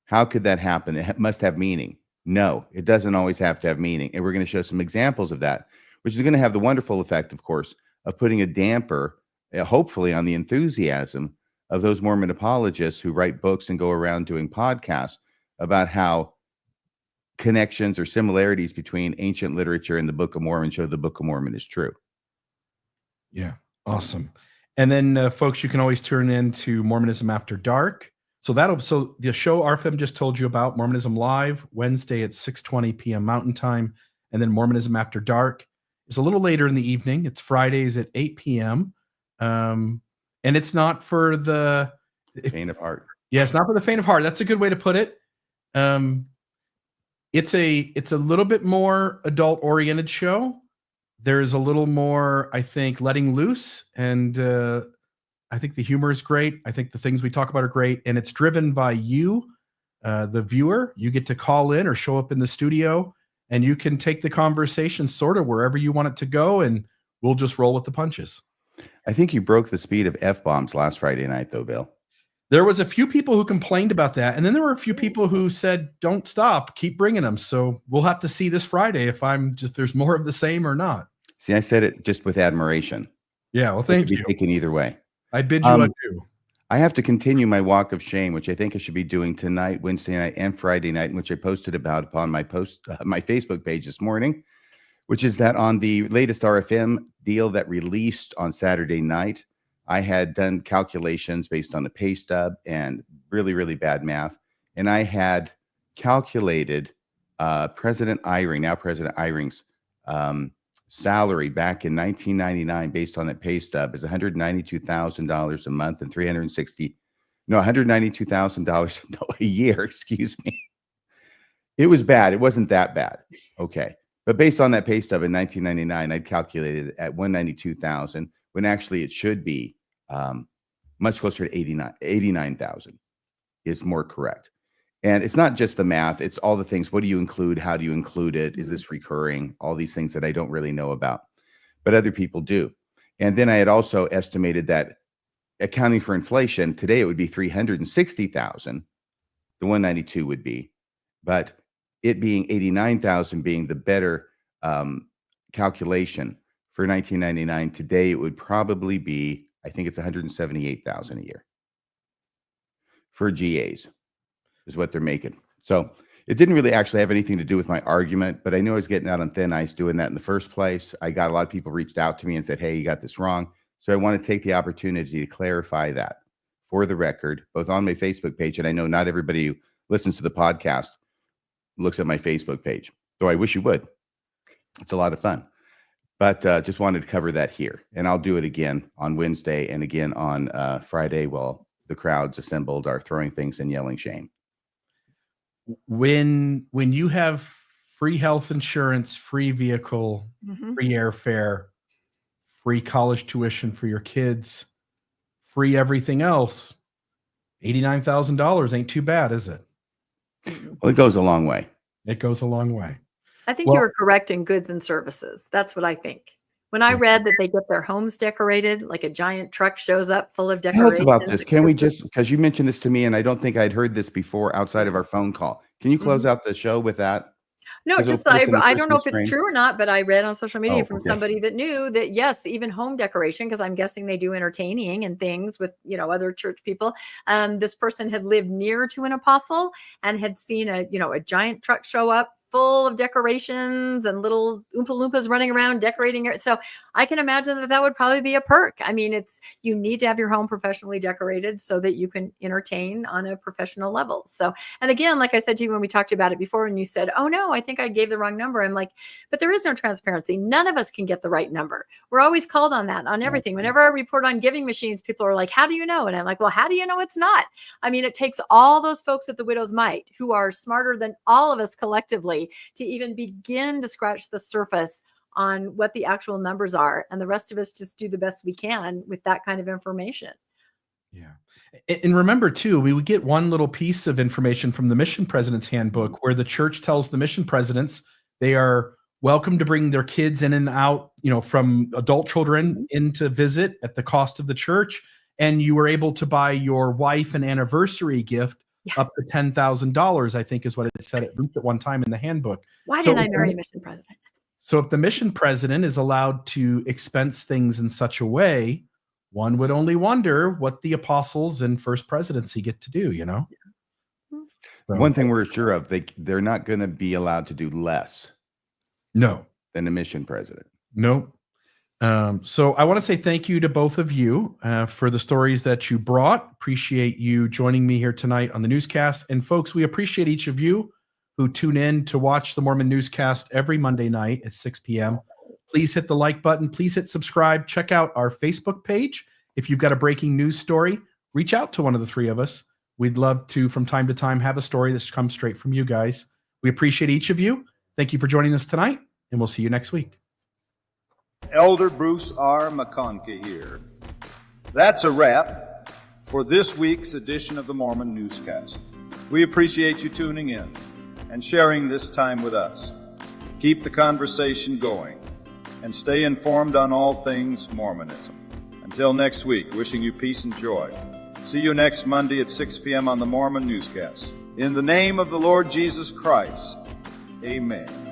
How could that happen? It must have meaning. No, it doesn't always have to have meaning. And we're going to show some examples of that, which is going to have the wonderful effect, of course, of putting a damper, hopefully, on the enthusiasm of those Mormon apologists who write books and go around doing podcasts about how connections or similarities between ancient literature and the Book of Mormon show the Book of Mormon is true. Yeah. Awesome. And then, folks, you can always tune in to Mormonism After Dark. So the show RFM just told you about, Mormonism Live, Wednesday at 6:20 p.m. Mountain Time. And then Mormonism After Dark is a little later in the evening. It's Fridays at 8 p.m. And it's not for the faint of heart. Yeah, it's not for the faint of heart. That's a good way to put it. It's a little bit more adult-oriented show. There's a little more, I think, letting loose, and I think the humor is great. I think the things we talk about are great, and it's driven by you, the viewer. You get to call in or show up in the studio, and you can take the conversation sort of wherever you want it to go, and we'll just roll with the punches. I think you broke the speed of F-bombs last Friday night, though, Bill. There was a few people who complained about that, and then there were a few people who said, don't stop, keep bringing them. So we'll have to see this Friday if there's more of the same or not. See, I said it just with admiration. Yeah, well, thank you. Be taken either way. I bid you adieu. I have to continue my walk of shame, which I think I should be doing tonight, Wednesday night, and Friday night, which I posted about upon my Facebook page this morning, which is that on the latest RFM deal that released on Saturday night, I had done calculations based on a pay stub and really, really bad math, and I had calculated President Eyring, now President Eyring's salary back in 1999 based on that pay stub is $192,000 a month and $192,000 a year, excuse me. It was bad. It wasn't that bad. Okay. But based on that pay stub in 1999, I'd calculated it at $192,000 when actually it should be much closer to $89,000 is more correct. And it's not just the math, it's all the things. What do you include? How do you include it? Is this recurring? All these things that I don't really know about, but other people do. And then I had also estimated that accounting for inflation, today it would be 360,000. The 192 would be, but it being 89,000 being the better calculation for 1999. Today it would probably be, I think it's 178,000 a year for GAs is what they're making. So it didn't really actually have anything to do with my argument, but I knew I was getting out on thin ice doing that in the first place. I got a lot of people reached out to me and said, hey, you got this wrong. So I want to take the opportunity to clarify that for the record, both on my Facebook page. And I know not everybody who listens to the podcast looks at my Facebook page, though I wish you would. It's a lot of fun. But just wanted to cover that here. And I'll do it again on Wednesday and again on Friday while the crowds assembled are throwing things and yelling shame. When you have free health insurance, free vehicle, free airfare, free college tuition for your kids, free everything else, $89,000 ain't too bad, is it? Well, it goes a long way. It goes a long way. I think you were correct in goods and services. That's what I think. When I read that they get their homes decorated, like a giant truck shows up full of decorations. Tell us about this. Can we just, because you mentioned this to me and I don't think I'd heard this before outside of our phone call. Can you close out the show with that? No, just I don't know if it's true or not, but I read on social media from somebody that knew that, yes, even home decoration, because I'm guessing they do entertaining and things with, other church people. This person had lived near to an apostle and had seen a giant truck show up full of decorations and little Oompa Loompas running around decorating it. So I can imagine that would probably be a perk. I mean, you need to have your home professionally decorated so that you can entertain on a professional level. So, and again, like I said to you when we talked about it before, and you said, oh no, I think I gave the wrong number. I'm like, but there is no transparency. None of us can get the right number. We're always called on that, on everything. Whenever I report on giving machines, people are like, how do you know? And I'm like, well, how do you know it's not? I mean, it takes all those folks at the Widow's Mite who are smarter than all of us collectively to even begin to scratch the surface on what the actual numbers are. And the rest of us just do the best we can with that kind of information. Yeah. And remember too, we would get one little piece of information from the mission president's handbook where the church tells the mission presidents they are welcome to bring their kids in and out, from adult children in to visit at the cost of the church. And you were able to buy your wife an anniversary gift up to $10,000, I think is what it said at one time in the handbook. Why didn't I marry a mission president? So if the mission president is allowed to expense things in such a way, one would only wonder what the apostles and first presidency get to do, So, one thing we're sure of, they're not going to be allowed to do less than a mission president. No. So I want to say thank you to both of you for the stories that you brought. Appreciate you joining me here tonight on the newscast. And folks, we appreciate each of you who tune in to watch the Mormon Newscast every Monday night at 6 p.m. Please hit the like button. Please hit subscribe. Check out our Facebook page. If you've got a breaking news story, reach out to one of the three of us. We'd love to, from time to time, have a story that's come straight from you guys. We appreciate each of you. Thank you for joining us tonight, and we'll see you next week. Elder Bruce R. McConkie here. That's a wrap for this week's edition of the Mormon Newscast. We appreciate you tuning in and sharing this time with us. Keep the conversation going and stay informed on all things Mormonism. Until next week, wishing you peace and joy. See you next Monday at 6 p.m. on the Mormon Newscast. In the name of the Lord Jesus Christ, amen.